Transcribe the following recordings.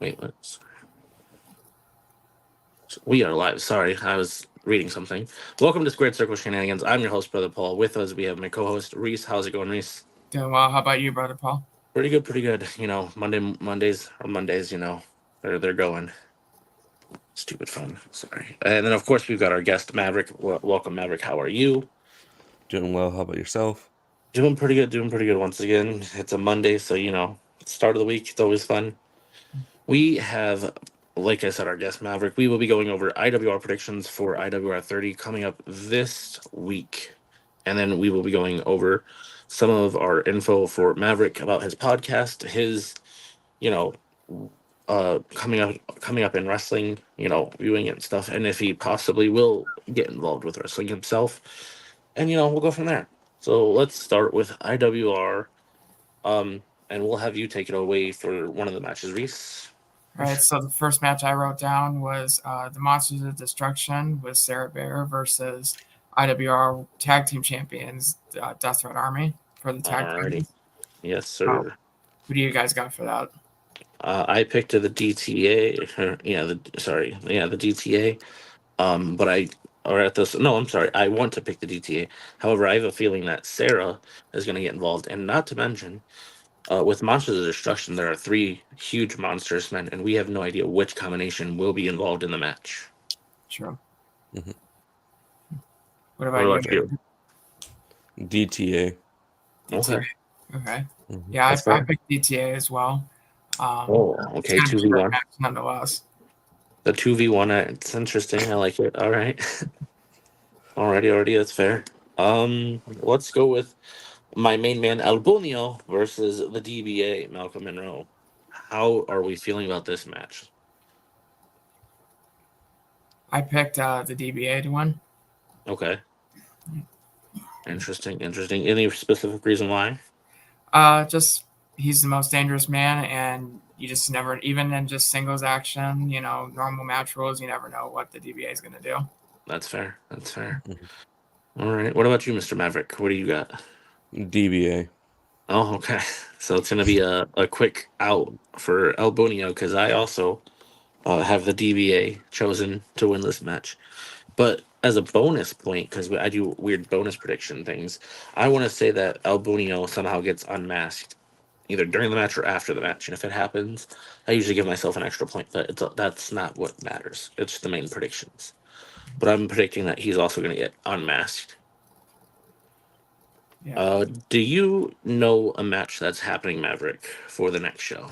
Wait, what? We are live. Sorry, I was reading something. Welcome to Squared Circle Shenanigans. I'm your host, Brother Paul. With us, we have my co-host, Reese. How's it going, Reese? Doing well. How about you, Brother Paul? Pretty good, pretty good. Mondays are Mondays. They're going. Stupid fun. Sorry. And then, of course, we've got our guest, Maverick. Welcome, Maverick. How are you? Doing well. How about yourself? Doing pretty good. Doing pretty good once again. It's a Monday, so start of the week. It's always fun. We have, like I said, our guest Maverick. We will be going over IWR predictions for IWR 30 coming up this week. And then we will be going over some of our info for Maverick about his podcast, his, you know, coming up in wrestling, viewing it and stuff, and if he possibly will get involved with wrestling himself. And we'll go from there. So let's start with IWR. And we'll have you take it away for one of the matches, Reese. All right. So the first match I wrote down was the Monsters of Destruction with Sarah Bear versus IWR Tag Team Champions Death Threat Army for the tag Alrighty. titles. Yes, sir. Who do you guys got for that? I picked the DTA. The DTA. But I'm sorry. I want to pick the DTA. However, I have a feeling that Sarah is going to get involved, and not to mention, with Monsters of Destruction, there are 3 huge monsters men, and we have no idea which combination will be involved in the match. Sure. Mhm. What What about about you? you? DTA. Okay. Okay. Mhm. Yeah, That's I fair. picked DTA as well. Oh, okay. It's kind of a 2v1. match nonetheless. The 2v1. It's interesting. I like it. All right. Alrighty. That's fair. Let's go with my main man Albunio versus the DBA Malcolm Monroe. How are we feeling about this match? I picked the DBA to win. Okay. Interesting. Any specific reason why? Just he's the most dangerous man, and you just never, even in just singles action, normal match rules, you never know what the DBA is going to do. That's fair. Mhm. All right. What about you, Mr. Maverick? What do you got? DBA. Oh, okay. So it's going to be a quick out for Albunio because I also have the DBA chosen to win this match. But as a bonus point, because I do weird bonus prediction things, I want to say that Albunio somehow gets unmasked either during the match or after the match. And if it happens, I usually give myself an extra point. But that's not what matters. It's the main predictions. But I'm predicting that he's also going to get unmasked. Yeah. Do you know a match that's happening, Maverick, for the next show?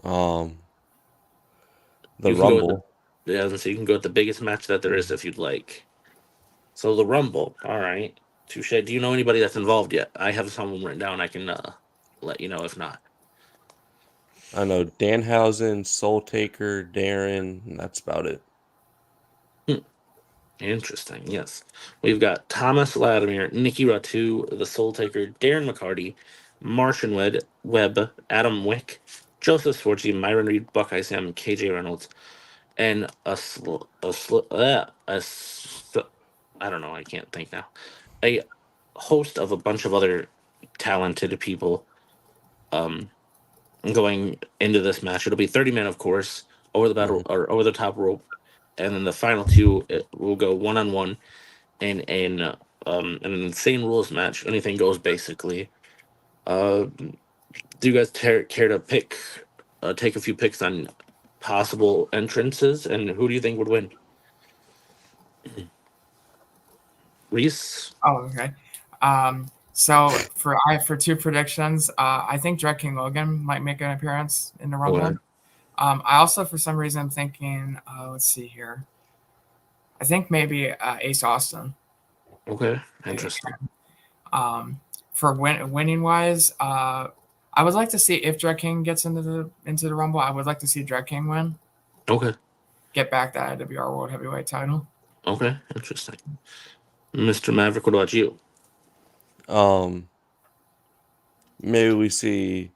Um, the You can go with Rumble. so you can go with the biggest match that there is if you'd like. So the Rumble, all right. Touche. Do you know anybody that's involved yet? I have someone written down. I can let you know if not. I know Danhausen, Soul Taker, Darren. And that's about it. Hmm. Interesting. Yes, we've got Thomas Latimer, Nikki Ratu, the Soul Taker, Darren McCarty, Martian Webb, Adam Wick, Joseph Sforgy, Myron Reed, Buckeye Sam, KJ Reynolds, and I don't know. I can't think now. A host of a bunch of other talented people um, going into this match. It'll be 30 men, of course, over the battle Mhm. or over the top rope, and then the final 2 will go 1-on-1 in an insane rules match. Anything goes basically. Do you guys care to take a few picks on possible entrances, and who do you think would win? Reese. Oh, okay. So for 2 predictions, I think Drag King Logan might make an appearance in the Okay. Rumble. I also, for some reason, I'm thinking, let's see here. I think maybe Ace Austin. Okay. Interesting. Um, for winning wise, I would like to see if Drag King gets into the Rumble. I would like to see Drag King win, Okay. get back that IWR World Heavyweight title. Okay. Interesting. Mr. Maverick, what about you? Um, maybe we see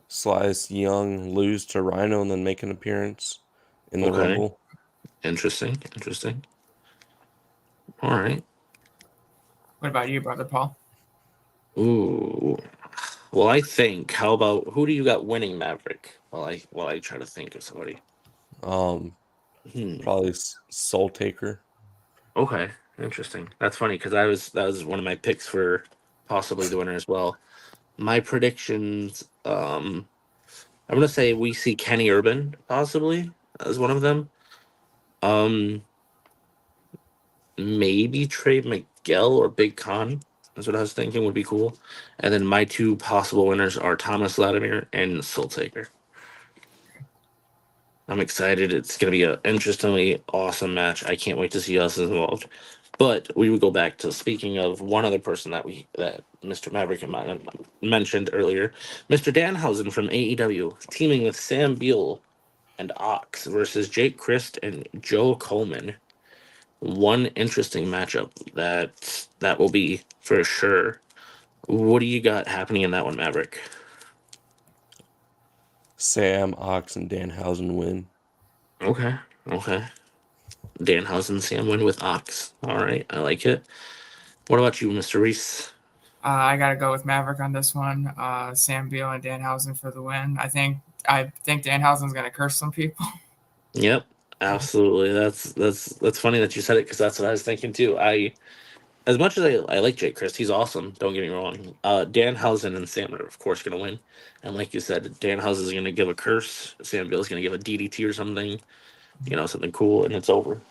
Slice Young lose to Rhino and then make an appearance in the Okay. Rumble. Interesting. All right. What about you, Brother Paul? Ooh. Well, I think. How about who do you got winning Maverick? While I try to think of somebody. Um, Hmm. Probably Soul Taker. Okay, interesting. That's funny because that was one of my picks for possibly the winner as well. My predictions. I'm gonna say we see Kenny Urban possibly as one of them. Um, Maybe Trey Miguel or Big Con. That's what I was thinking would be cool. And then my two possible winners are Thomas Latimer and Soul Taker. I'm excited. It's going to be an interestingly awesome match. I can't wait to see us involved. But we would go back to speaking of one other person that Mr. Maverick mentioned earlier, Mr. Danhausen from AEW, teaming with Sam Beal and Ox versus Jake Christ and Joe Coleman. One interesting matchup that will be for sure. What do you got happening in that one, Maverick? Sam, Ox, and Danhausen win. Okay, okay. Danhausen, Sam win with Ox. All right, I like it. What about you, Mr. Reese? I got to go with Maverick on this one. Sam Beal and Danhausen for the win. I think Danhausen's going to curse some people. Yep, absolutely. That's funny that you said it because that's what I was thinking too. As much as I like Jake Christ, he's awesome. Don't get me wrong. Danhausen and Sam are of course gonna win, and like you said, Danhausen is gonna give a curse. Sam Bill's gonna give a DDT or something, something cool, and it's over.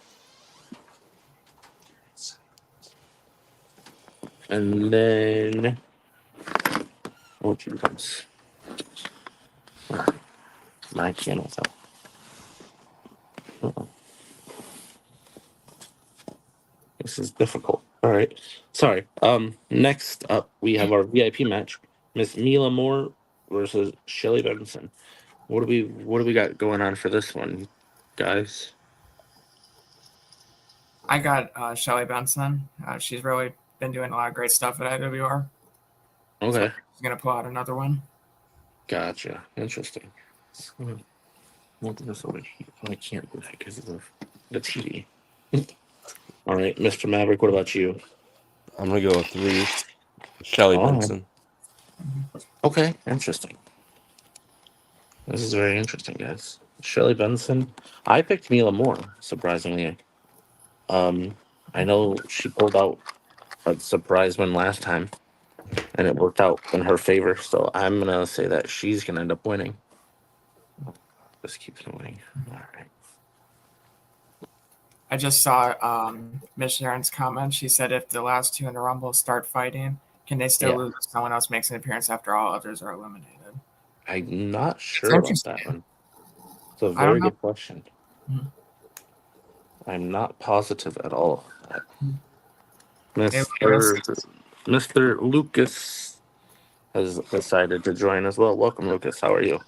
And then what comes? My channel fell. Uh-oh. This is difficult. All right. Sorry. Next up we have our VIP match. Miss Mila Moore versus Shelly Benson. What do we got going on for this one, guys? I got Shelly Benson. She's really been doing a lot of great stuff at IWR. Okay. So she's going to pull out another one. Gotcha. Interesting. What this over here? I can't do that because of the TV. All right, Mr. Maverick, what about you? I'm gonna go with Reese, Shelly Oh. Benson. Okay, interesting. This is very interesting, guys. Shelly Benson. I picked Mila Moore, surprisingly. I know she pulled out a surprise win last time, and it worked out in her favor. So I'm gonna say that she's gonna end up winning. This keeps going. All right. I just saw Miss Sharon's comment. She said if the last two in the Rumble start fighting, can they still lose if someone else makes an appearance after all others are eliminated? I'm not sure about that one. It's a very good question. Mhm. I'm not positive at all. Hey, Mr. Lucas has decided to join as well. Welcome, Lucas. How are you?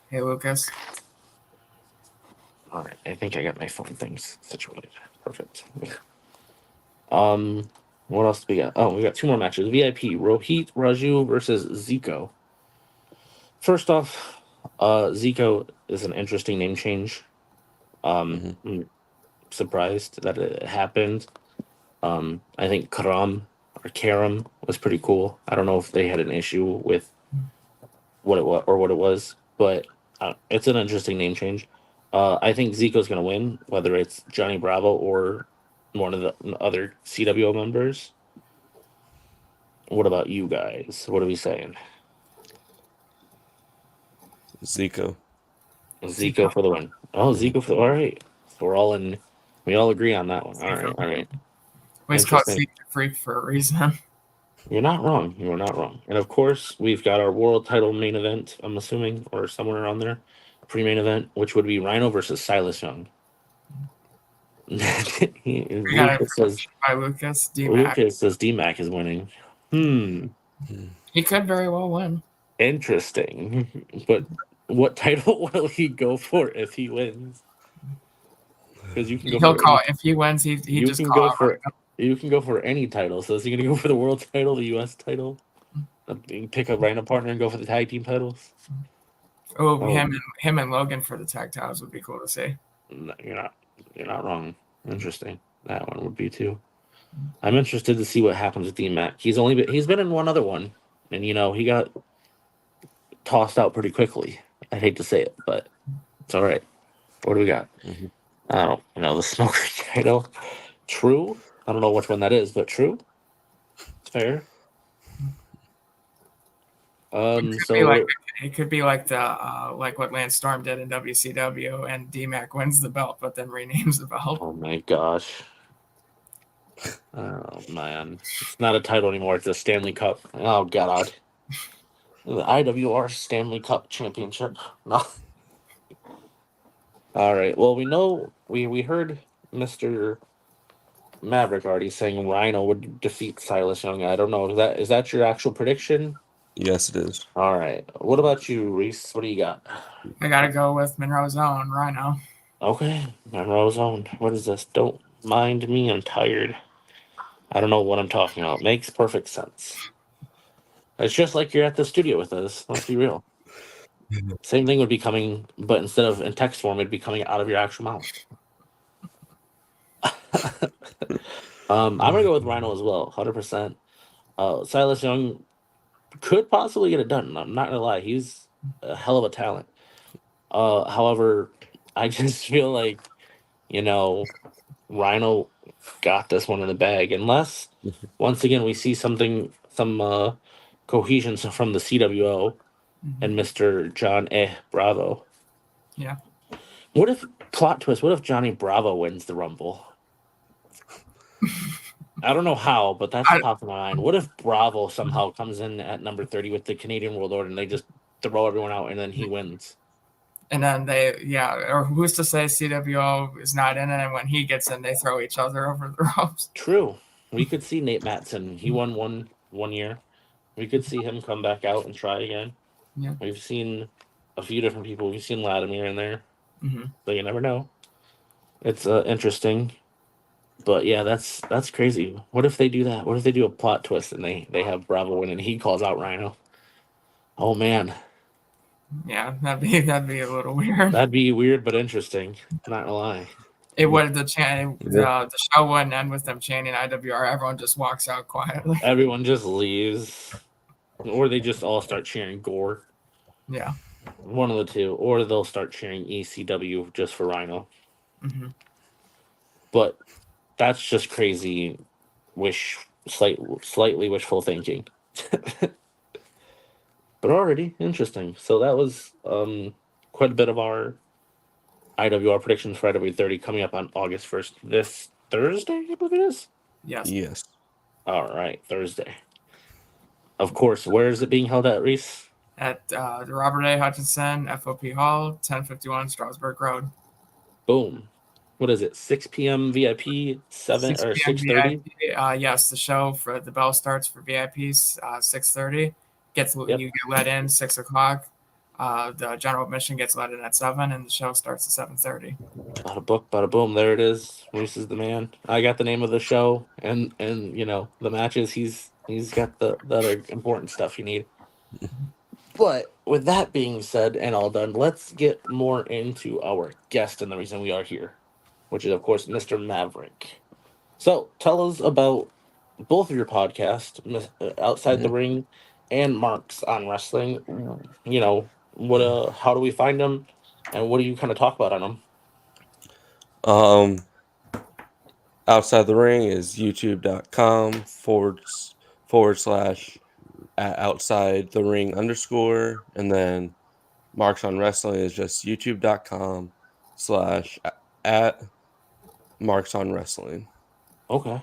Hey, Lucas. All right, I think I got my phone things situated. Perfect. What else do we got? Oh, we got two more matches. VIP Rohit Raju versus Zico. First off, Zico is an interesting name change. I'm surprised that it happened. I think Karam was pretty cool. I don't know if they had an issue with what it was, but it's an interesting name change. I think Zico's going to win, whether it's Johnny Bravo or one of the other CWO members. What about you guys? What are we saying? Zico. Zico for the win. Oh, Zico for all right. So we all agree on that one. All right. He's called Secret Freak for a reason. You're not wrong. You are not wrong. And of course, we've got our world title main event, I'm assuming, or somewhere around there. Pre-main event, which would be Rhino versus Silas Young. Lucas says D-Mac is winning. He could very well win. Interesting. But what title will he go for if he wins? Because you can go if he wins, he just can go for you can go for any title. So is he gonna go for the world title, the US title? Pick a random partner and go for the tag team titles? Him and Logan for the tag titles would be cool to see. No, you're not wrong. Interesting. That one would be too. I'm interested to see what happens with D-Mac. He's been in one other one, and he got tossed out pretty quickly. I hate to say it, but it's all right. What do we got? Mhm. I don't know, the smoker title. True. I don't know which one that is, but true. It's fair. Be like So it could be like the like what Lance Storm did in WCW, and D-Mac wins the belt, but then renames the belt. oh my gosh. Oh man. It's not a title anymore, it's a Stanley Cup. Oh god. The IWR Stanley Cup Championship. No. All right. Well, we know we heard Mr. Maverick already saying Rhino would defeat Silas Young. I don't know. Is that your actual prediction? Yes, it is. All right. What about you, Reese? What do you got? I gotta go with Monroe's own Rhino. Okay. Monroe's own. What is this? Don't mind me. I'm tired. I don't know what I'm talking about. Makes perfect sense. It's just like you're at the studio with us. Let's be real. Same thing would be coming, but instead of in text form, it'd be coming out of your actual mouth. I'm gonna go with Rhino as well, 100%. Silas Young could possibly get it done. I'm not gonna lie, he's a hell of a talent. However, I just feel like you know Rhino got this one in the bag, unless once again we see some cohesion from the CWO and Mr. John Bravo. Yeah. What if plot twist? What if Johnny Bravo wins the Rumble? I don't know how, but that's I, popped in my mind. What if Bravo somehow comes in at number 30 with the Canadian World Order and they just throw everyone out and then he wins? and then or who's to say CWO is not in it, and when he gets in, they throw each other over the ropes. True. We could see Nate Matson. He won one year. We could see him come back out and try again. Yeah. We've seen a few different people. We've seen Latimer in there. Mm-hmm. So you never know. It's interesting. But yeah, that's crazy. What if they do that? What if they do a plot twist and they have Bravo win and he calls out Rhino? Oh man, Yeah, that'd be a little weird. that'd be weird but interesting. Not gonna lie. It would the show wouldn't end with them chanting IWR. Everyone just walks out quietly. Everyone just leaves, or they just all start cheering Gore. Yeah. One of the two, or they'll start cheering ECW just for Rhino. Mm-hmm. But that's just crazy, slightly wishful thinking. But already interesting. So that was quite a bit of our IWR predictions for IW30 coming up on August 1st. This Thursday, I believe it is. Yes. Yes. All right, Thursday. Of course. Where is it being held at, Reese? At the Robert A. Hutchinson FOP Hall, 1051 Strasburg Road. Boom. What is it? 6 p.m. VIP, 7 or 6:30? Yes, the show for the bell starts for VIPs 6:30. You get let in 6 o'clock. The general admission gets let in at 7, and the show starts at 7:30. Bada book, bada boom. There it is. Reese is the man. I got the name of the show and the matches. He's got the other important stuff you need. But with that being said and all done, let's get more into our guest and the reason we are here, which is of course Mr. Maverick. So tell us about both of your podcasts, Outside the Ring and Marks on Wrestling. How do we find them, and what do you kind of talk about on them? Outside the Ring is youtube.com // at outside the ring _, and then Marks on Wrestling is just youtube.com / at Marks on Wrestling. Okay.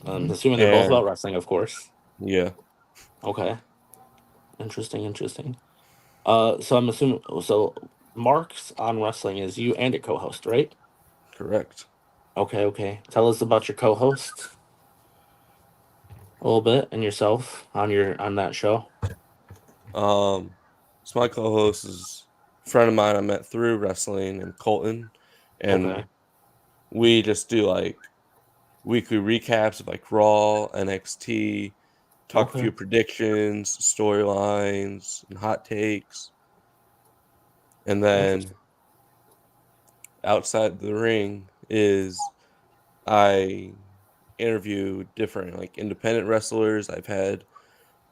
I'm assuming they're both about wrestling, of course. Yeah. Okay. Interesting. So I'm assuming Marks on Wrestling is you and a co-host, right? Correct. Okay. Tell us about your co-host a little bit and yourself on that show. So my co-host is a friend of mine I met through wrestling and Colton, and we just do like weekly recaps of like Raw, NXT, talk a few predictions, storylines, and hot takes. And then Outside the Ring is I interview different like independent wrestlers. I've had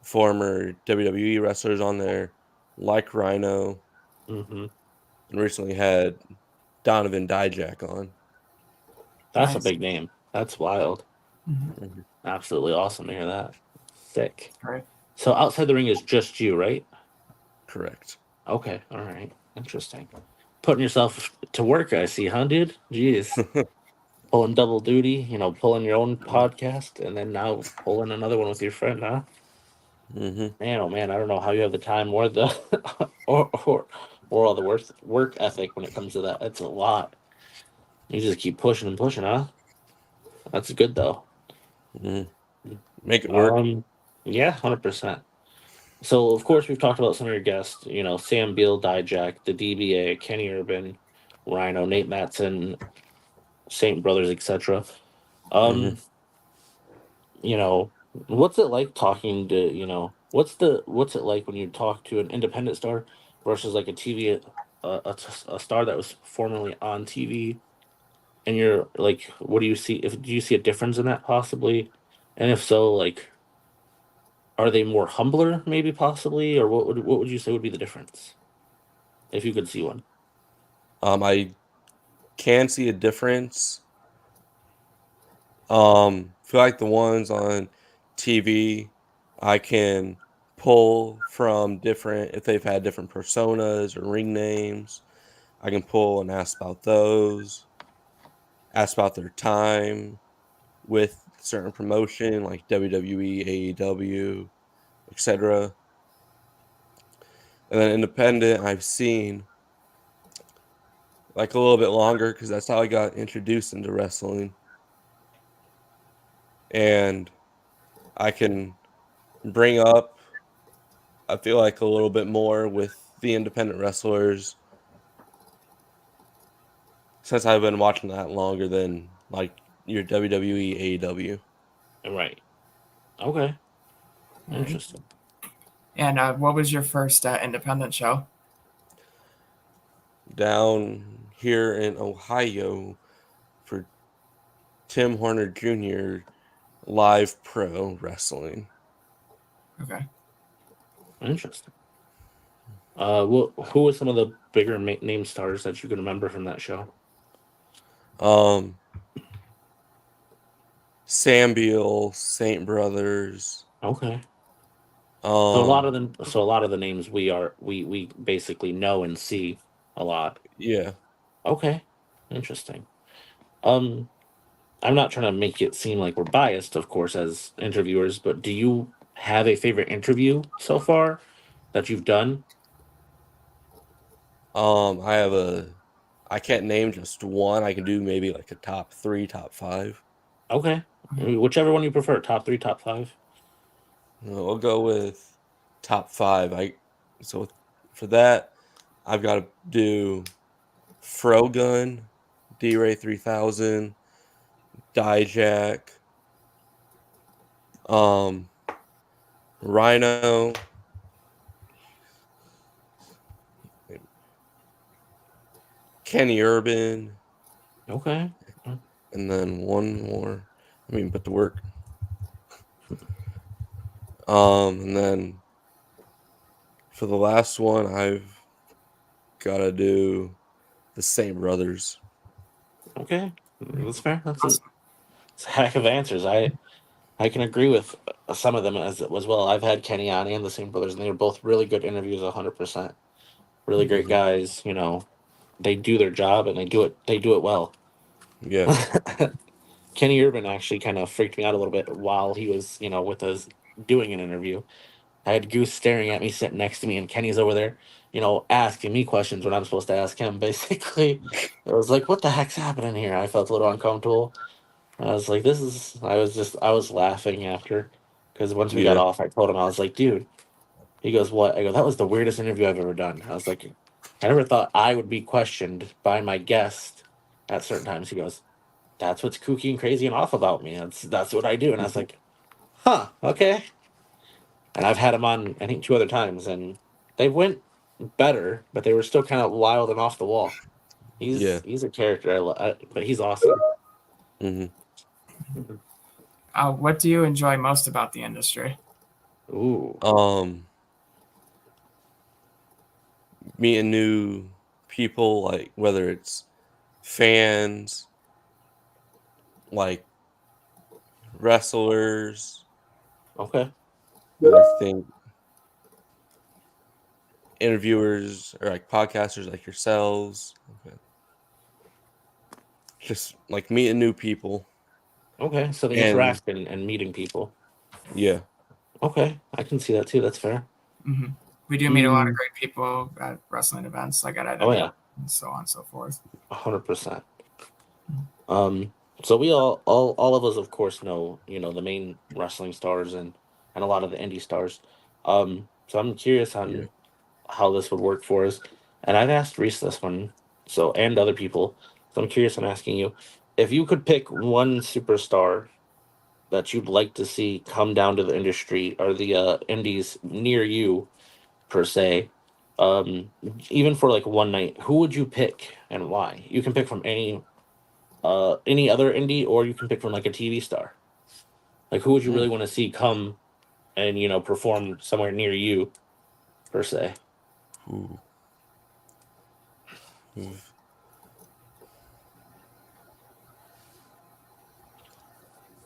former WWE wrestlers on there, like Rhino, Mm-hmm. and recently had Donovan Dijak on. That's a Nice. big name. That's wild. Mhm. Absolutely awesome to hear that. Sick. Great. So outside the ring is just you, right? Correct. Okay. All right. Interesting. Putting yourself to work, I see, huh, dude? Jeez. Pulling double duty, pulling your own podcast and then now pulling another one with your friend, huh? Mm-hmm. Man, oh man, I don't know how you have the time or the or all the work ethic when it comes to that. It's a lot. You just keep pushing and pushing, huh? That's good though. Mm-hmm. Make it work. Yeah, 100%. So of course we've talked about some of your guests. Sam Beal, Dijak, the DBA, Kenny Urban, Rhino, Nate Matson, Saint Brothers, etc. Mm-hmm. Um, you know, what's it like talking to, what's it like when you talk to an independent star versus like a TV, a star that was formerly on TV, and you're like, what do you see? If do you see a difference in that possibly, and if so, like, are they more humbler, maybe possibly, or what would you say would be the difference if you could see one? I can see a difference. Feel like the ones on TV, I can pull from different if they've had different personas or ring names. I can pull and ask about those, ask about their time with certain promotion like WWE, AEW, etc. And then independent, I've seen like a little bit longer because that's how I got introduced into wrestling. And I can bring up, I feel like a little bit more with the independent wrestlers since I've been watching that longer than like your WWE, AEW. Right. Okay. All right. Interesting. And what was your first independent show? Down here in Ohio for Tim Horner Jr. Live Pro Wrestling. Okay. Interesting. Who was some of the bigger name stars that you can remember from that show? Um, Sam Beal, Saint Brothers. Okay. So a lot Um, of them. So a lot of the names we basically know and see a lot. yeah. Okay. Interesting. Um, I'm not trying to make it seem like we're biased, of course, as interviewers, but do you have a favorite interview so far that you've done? I have I can't name just one. I can do maybe like a top three, top five. Okay. Okay. Whichever one you prefer, top three, top five. We'll go with top five. So for that, I've got to do Frogun, D-Ray 3000, Dijak, um, Rhino, Kenny Urban, Okay. and then one more. I mean, put to work. And then for the last one, I've got to do the Saint Brothers. Okay. That's fair. Awesome. It's a heck of answers. I can agree with some of them as well. I've had Kenny on and the Same Brothers, and they were both really good interviews. 100%, really great Mhm. guys. They do their job and they do it well. Yeah. Kenny Urban actually kind of freaked me out a little bit while he was with us doing an interview. I had Goose staring at me, sitting next to me, and Kenny's over there, asking me questions when I'm supposed to ask him. Basically, it was like, what the heck's happening here? I felt a little uncomfortable. I was like, this is. I was laughing after, because once we got Yeah. off, I told him, I was like, dude. He goes, what? I go, that was the weirdest interview I've ever done. I was like, I never thought I would be questioned by my guest at certain times. He goes, that's what's kooky and crazy and off about me. That's what I do. And I was like, huh, okay. And I've had him on, I think, two other times, and they went better, but they were still kind of wild and off the wall. Yeah. He's a character, but he's awesome. Hmm. What do you enjoy most about the industry? Ooh, Um, meeting new people, like whether it's fans, like wrestlers, Okay. and I think interviewers or like podcasters like yourselves. Okay. Just like meeting new people. Okay. So the And interaction and meeting people. yeah. Okay, I can see that too. That's fair. Hmm. We do meet a lot of great people at wrestling events, like at Oh IWR yeah, and so on and so forth. 100%. So we all of us, of course, know the main wrestling stars and a lot of the indie stars. So I'm curious Yeah. on how this would work for us, and I've asked Reese this one, so and other people. So I'm curious. I'm asking you, if you could pick one superstar that you'd like to see come down to the industry or the indies near you per se, um, even for like one night, who would you pick and why? You can pick from any other indie, or you can pick from like a TV star. Like, who would you Mm. really want to see come and perform somewhere near you per se? Ooh. Ooh.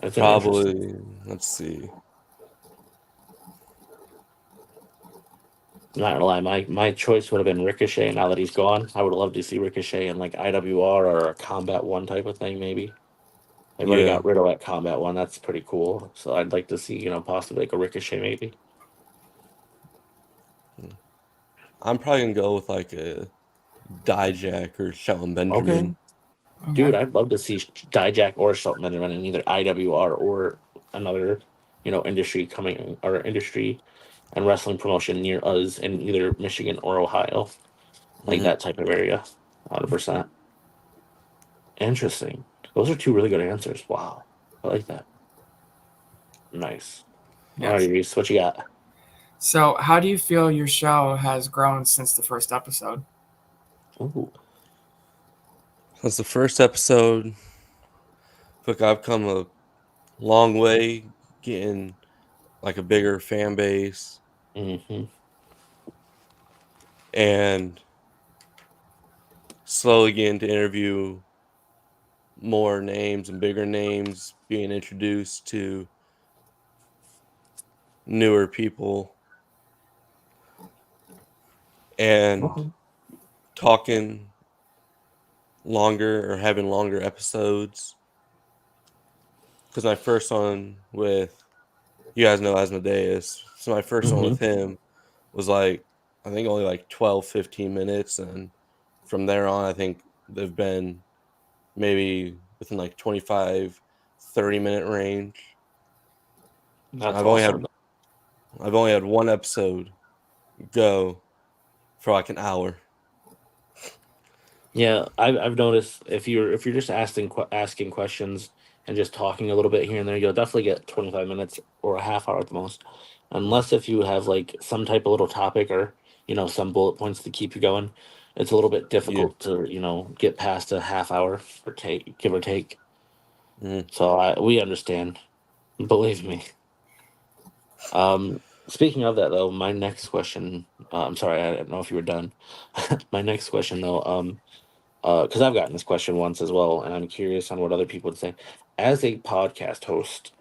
It's an interesting. Probably, let's see. I'm not gonna lie, my choice would have been Ricochet. Now that he's gone, I would love to see Ricochet in like IWR or a Combat One type of thing, maybe. They've already Yeah. got rid of that Combat One. That's pretty cool. So I'd like to see, possibly like a Ricochet, maybe. I'm probably gonna go with like a Dijak or Shelton Okay, Benjamin. Okay. dude, I'd love to see Dijak or Shelton Benjamin in either IWR or another, industry coming or industry and wrestling promotion near us in either Michigan or Ohio, like Hmm. that type of area. 100%. Interesting. Those are two really good answers. Wow, I like that. Nice. All Yes. right, Reese, what you got? So, how do you feel your show has grown since the first episode? Ooh, That's the first episode. Look, I've come a long way getting like a bigger fan base mm-hmm. and slowly getting to interview more names and bigger names, being introduced to newer people and Okay. talking longer or having longer episodes. Because my first one with you guys know Asmodeus, so my first one Mm-hmm. with him was like I think only like 12, 15 minutes, and from there on I think they've been maybe within like 25, 30-minute range. And That's awesome. I've only had one episode go for like an hour. Yeah, I've noticed if you're just asking questions and just talking a little bit here and there, you'll definitely get 25 minutes or a half hour at the most. Unless if you have like some type of little topic or some bullet points to keep you going, it's a little bit Yeah. difficult to get past a half hour or take give or take. Mhm. So we understand, believe me. Speaking of that though, my next question. I'm sorry, I don't know if you were done. My next question though. Because I've gotten this question once as well, and I'm curious on what other people would say. As a podcast host,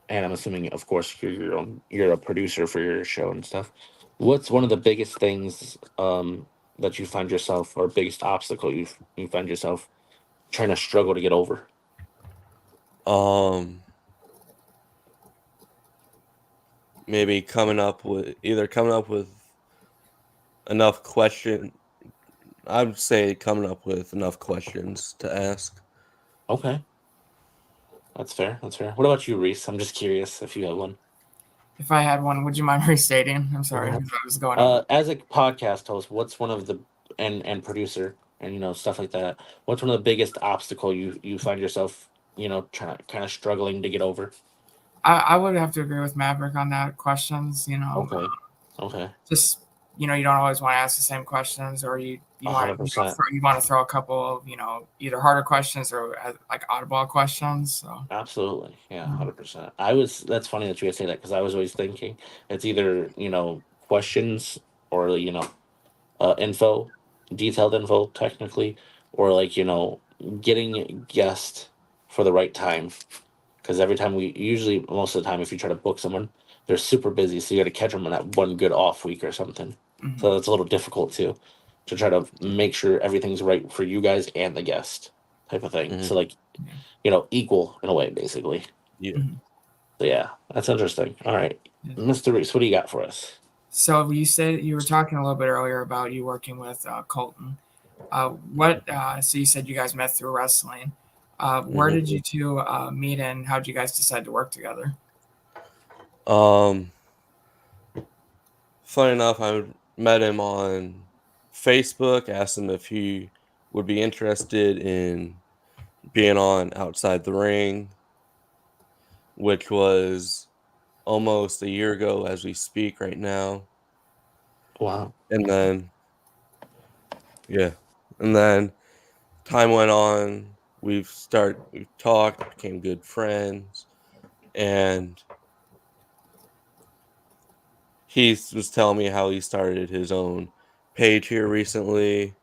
and I'm assuming, of course, you're a producer for your show and stuff. What's one of the biggest things that you find yourself, or biggest obstacle you find yourself trying to struggle to get over? Um, maybe coming up with enough question. I would say coming up with enough questions to ask. Okay, that's fair. That's fair. What about you, Reese? I'm just curious if you have one. If I had one, would you mind restating? I'm sorry, if I was going over. As a podcast host, what's one of the and producer and stuff like that? What's one of the biggest obstacle you find yourself trying to kind of struggling to get over? I would have to agree with Maverick on that. Questions, Okay, okay, just you don't always want to ask the same questions, or you want 100%, you want to throw a couple of either harder questions or like oddball questions. So absolutely, yeah, 100%. I was. That's funny that you would say that because I was always thinking it's either questions or info, detailed info, technically, or like getting guests for the right time. Because every time usually most of the time, if you try to book someone, they're super busy, so you got to catch them on that one good off week or something. Mhm. So that's a little difficult too, to try to make sure everything's right for you guys and the guest, type of thing. Mhm. So like, Yeah. Equal in a way, basically. Yeah. Mhm. So yeah, that's interesting. All right, Yeah. Mr. Reese, what do you got for us? So you said you were talking a little bit earlier about you working with Colton. So you said you guys met through wrestling. Where Mhm. did you two meet, and how did you guys decide to work together? Funny enough, I met him on Facebook, asked him if he would be interested in being on Outside the Ring, which was almost a year ago as we speak right now. Wow. And then, yeah, and then time went on. We've talked, became good friends, and was telling me how he started his own page here recently,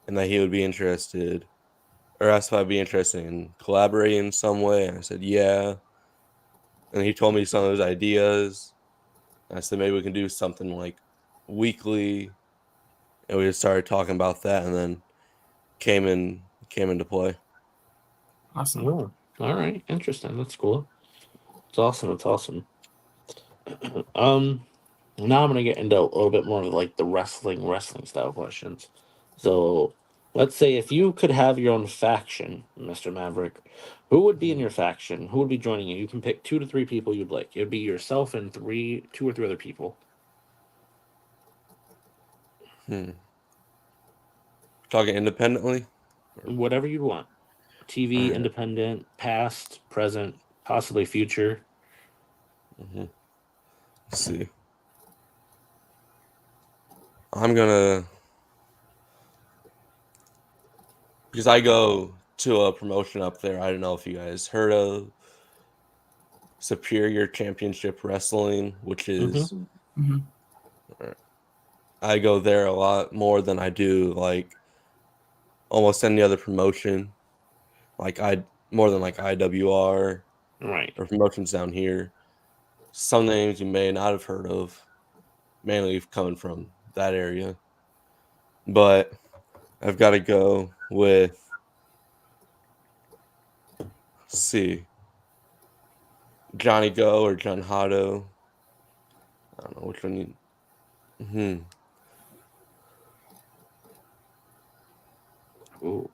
and that he would be interested, or asked if I'd be interested in collaborating in some way, and I said yeah. And he told me some of his ideas. And I said maybe we can do something like weekly, and we just started talking about that, and then came into play. Awesome. Oh, all right, interesting. That's cool. It's awesome. It's awesome. um, Now I'm gonna get into a little bit more of like the wrestling style questions. So, let's say if you could have your own faction, Mr. Maverick, who would be in your faction? Who would be joining you? You can pick 2 to 3 people you'd like. It'd be yourself and 2 or 3 other people. Hmm. Talking independently. Whatever you'd want. TV, All right. independent, past, present, possibly future. Mm-hmm. Let's see. I'm gonna because I go to a promotion up there. I don't know if you guys heard of Superior Championship Wrestling, which is Mm-hmm. Hmm. I go there a lot more than I do like almost any other promotion. Like I more than like IWR Right. or promotions down here. Some names you may not have heard of, mainly coming from that area. But I've got to go with let's see Johnny Go or John Hotto. I don't know which one you. Hmm. Ooh,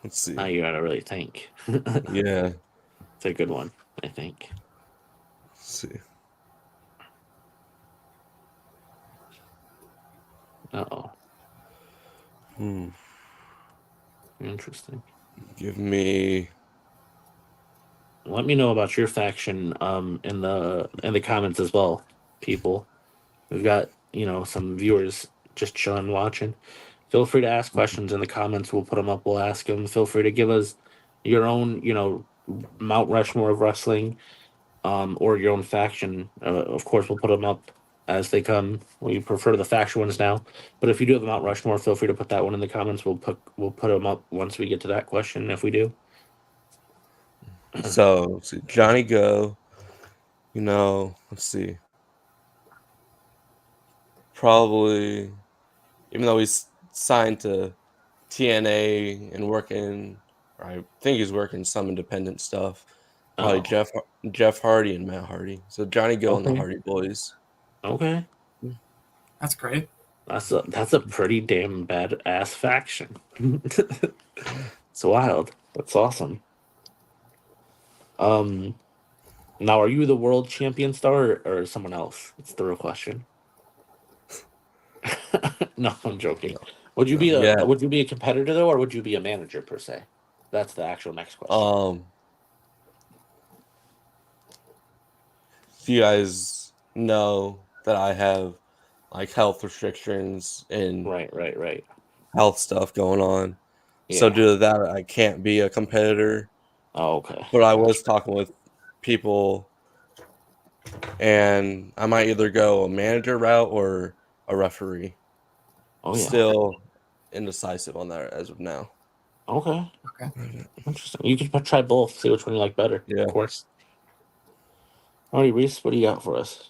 Let's now see. you gotta really think. It's Yeah. a good one, I think. Let's see. Uh-oh. Hmm. Interesting. Give me. Let me know about your faction in the comments as well, people. We've got, some viewers just chilling watching. Feel free to ask questions in the comments. We'll put them up. We'll ask them. Feel free to give us your own, Mount Rushmore of wrestling, or your own faction. Of course, we'll put them up as they come. We prefer the faction ones now, but if you do have a Mount Rushmore, feel free to put that one in the comments. We'll put them up once we get to that question. If we do, So let's see. Johnny Go. Let's see. Probably, even though he's signed to TNA and working, or I think he's working some independent stuff. Probably oh, Jeff Hardy and Matt Hardy. So Johnny Go and the okay, Hardy Boys. okay. That's great. That's a pretty damn bad ass faction. It's wild. That's awesome. Um, Now are you the world champion star, or someone else? It's the real question. No, I'm joking. No, no, yeah. Would you be a competitor though, or would you be a manager per se? That's the actual next question. Um, you guys know that I have like health restrictions and Right, right, right. health stuff going on. So Yeah. due to that, I can't be a competitor. Oh, okay. But I was Gotcha. talking with people, and I might either go a manager route or a referee. Oh yeah. Still indecisive on that as of now. Okay. Okay. Interesting. You can try both. See which one you like better. Yeah. Of course. All right, Reese. What do you got for us?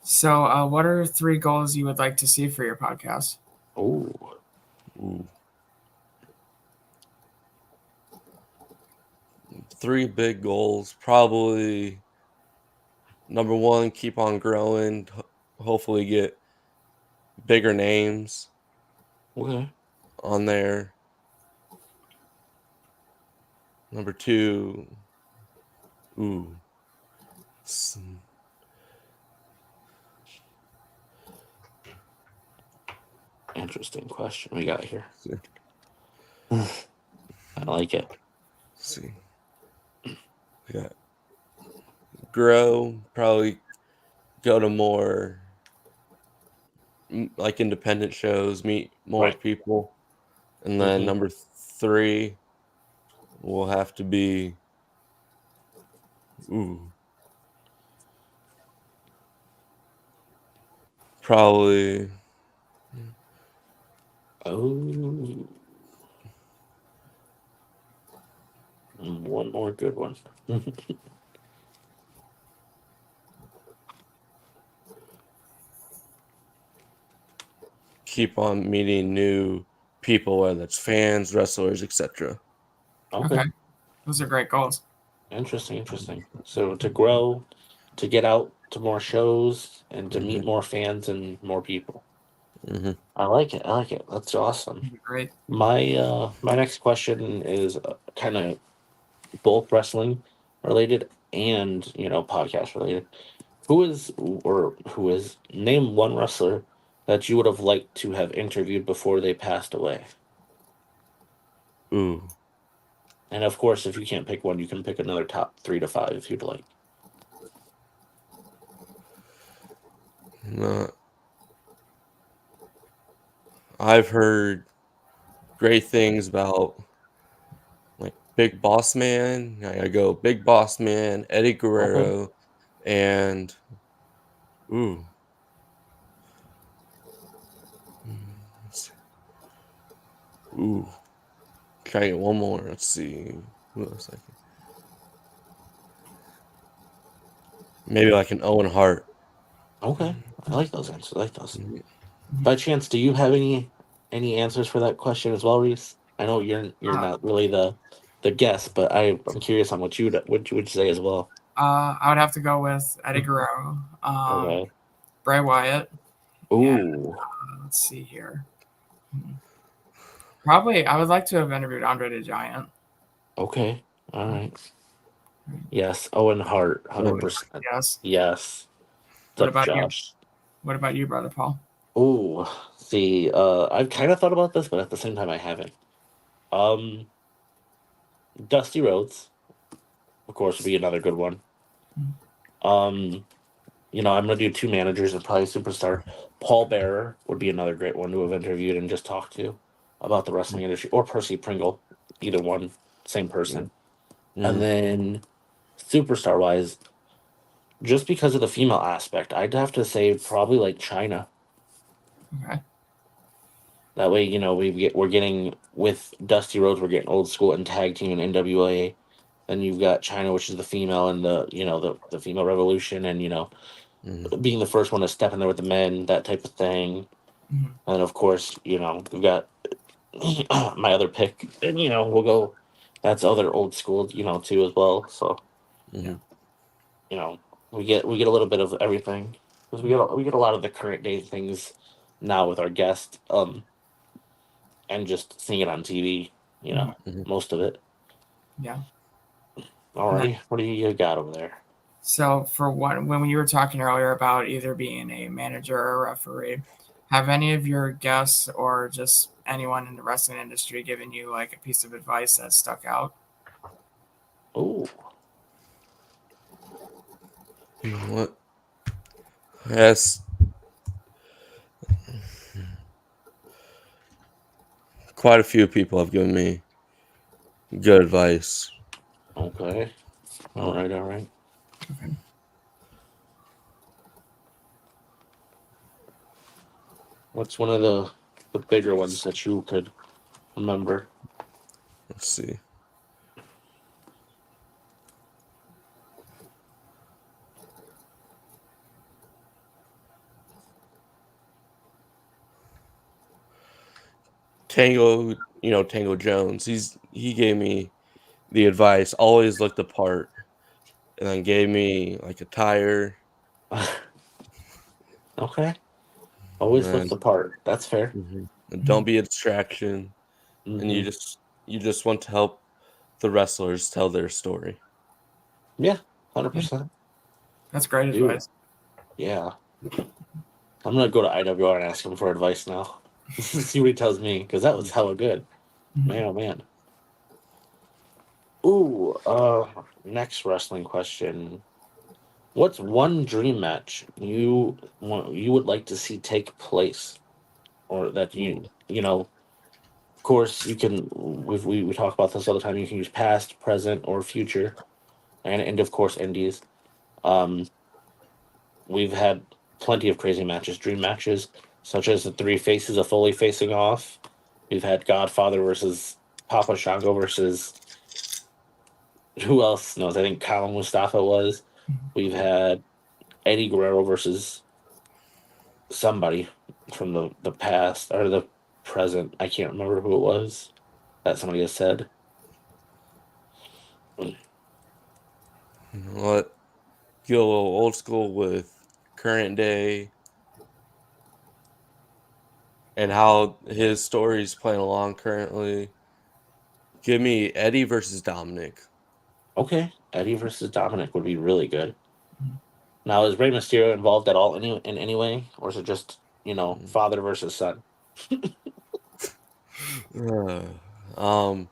So, what are 3 goals you would like to see for your podcast? Oh. Ooh. 3 big goals. Probably number 1, keep on growing. Hopefully get bigger names Okay. on there. Number 2, ooh. Interesting question we got here. I like it. See. Yeah. Grow, probably go to more like independent shows, meet more Right. people. And then number 3 will have to be ooh. Probably Oh. One more good one. keep on meeting new people, whether it's fans, wrestlers, etc. Okay. Those are great goals. Interesting. So to grow, to get out to more shows, and to meet more fans and more people. Mm-hmm. I like it. That's awesome. Great. My next question is kind of both wrestling related and podcast related. Who is name one wrestler that you would have liked to have interviewed before they passed away? Ooh. And of course, if you can't pick one, you can pick another top 3 to 5 if you'd like. No. I've heard great things about like Big Boss Man. I go Big Boss Man, Eddie Okay. Guerrero, and ooh. Let's see. Ooh. Can I get one more? Let's see. Who else I can? Maybe like an Owen Hart. Okay. I like those answers. I like those. Mhm. By chance, do you have any answers for that question as well, Reese? I know you're Uh, not really the guest, but I'm curious on what you would say as well. I would have to go with Eddie Guerrero, Okay. Bray Wyatt, and Ooh. let's see here. Probably, I would like to have interviewed Andre the Giant. Okay. All right. Yes. Owen Hart, Oh, 100%. Yes. Yes. What What's up, about you? Josh? What about you, Brother Paul? Ooh. See, I've kind of thought about this, but at the same time, I haven't. Um, Dusty Rhodes, of course, would be another good one. Um, I'm gonna do 2 managers and probably superstar. Paul Bearer would be another great one to have interviewed and just talked to about the wrestling industry, or Percy Pringle, either one, same person. And Mhm. then superstar wise, just because of the female aspect, I'd have to say probably like China. Okay. That way, we're getting with Dusty Rhodes, we're getting old school and tag team and NWA. Then you've got China, which is the female and the female revolution, and Mhm. being the first one to step in there with the men, that type of thing. Mhm. And of course, we've got my other pick, and we'll go. That's other old school, too as well. So Mhm. you know, we get a little bit of everything because we get a lot of the current day things now with our guest, and just seeing it on TV. Mhm. Mhm. Most of it. Yeah. Alrighty, what do you got over there? So, for one, when you were talking earlier about either being a manager or a referee, have any of your guests or just anyone in the wrestling industry given you like a piece of advice that stuck out? Oh, You know what? Yes, quite a few people have given me good advice. okay. All right. Okay. What's one of the the bigger ones that you could remember. Let's see. Tango, Tango Jones. He gave me the advice, always look the part, and then gave me like a tire, Okay. and Always look then the part. That's fair. and don't be a distraction, and Hmm. you just want to help the wrestlers tell their story. Yeah, 100%. That's great Dude, advice. yeah. I'm gonna go to IWR and ask him for advice now. See what he tells me, because that was hella good. Man, oh man. Ooh, next wrestling question. What's one dream match you would like to see take place, or that of course, you can. We talk about this all the time. You can use past, present, or future, and of course, indies. Um, we've had plenty of crazy matches, dream matches, such as the Three Faces of Foley facing off. We've had Godfather versus Papa Shango versus who else knows? I think Kyle Mustafa was. We've had Eddie Guerrero versus somebody from the past or the present. I can't remember who it was that somebody has said. You know what? Go a little old school with current day and how his story is playing along currently. Give me Eddie versus Dominic. Okay, Eddie versus Dominic would be really good. Now, is Rey Mysterio involved at all in any way, or is it just father versus son? Uh, um,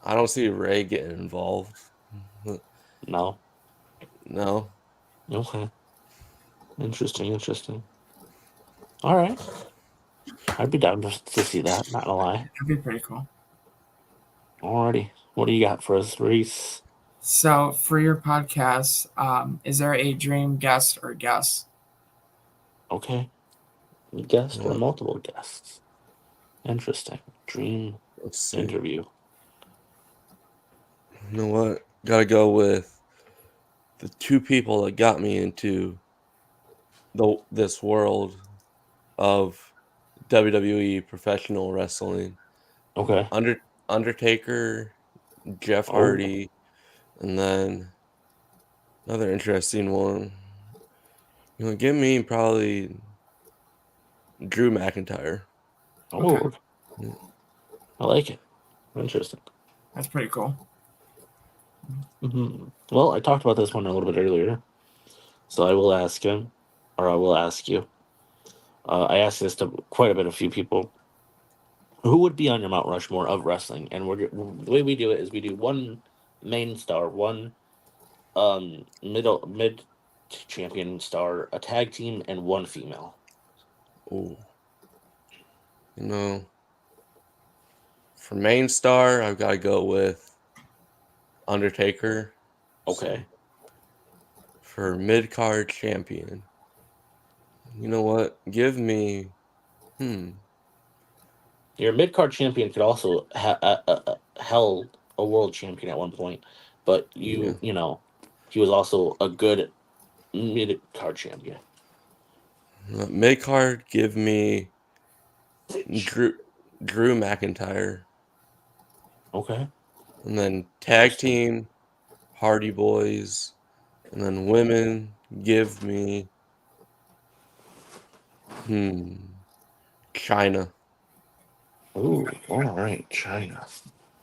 I don't see Ray getting involved. No. No. Okay. Interesting. Interesting. All right. I'd be down to see that. Not gonna lie. That'd be pretty cool. Alrighty. What do you got for us, Reese? So, for your podcast, is there a dream guest or guest? Okay. Guest or What? multiple guests? Interesting. Dream Let's see. interview. You know what? Gotta go with the two people that got me into this world of WWE professional wrestling. Okay. Undertaker, Jeff Oh. Hardy, and then another interesting one. Give me probably Drew McIntyre. Oh. Okay, I like it. Interesting. that's pretty cool. Well, I talked about this one a little bit earlier, so I will ask him, or I will ask you. I asked this to quite a bit of few people. Who would be on your Mount Rushmore of wrestling? And the way we do it is we do one main star, one mid champion star, a tag team, and one female. Oh, you know, for main star, I've got to go with Undertaker. Okay. For mid card champion, you know what? Give me, Your mid card champion could also held a world champion at one point, but yeah, he was also a good mid card champion. mid card. Give me Drew McIntyre, Okay. and then tag team Hardy Boys, and then women. Give me, China. Ooh, all right, China.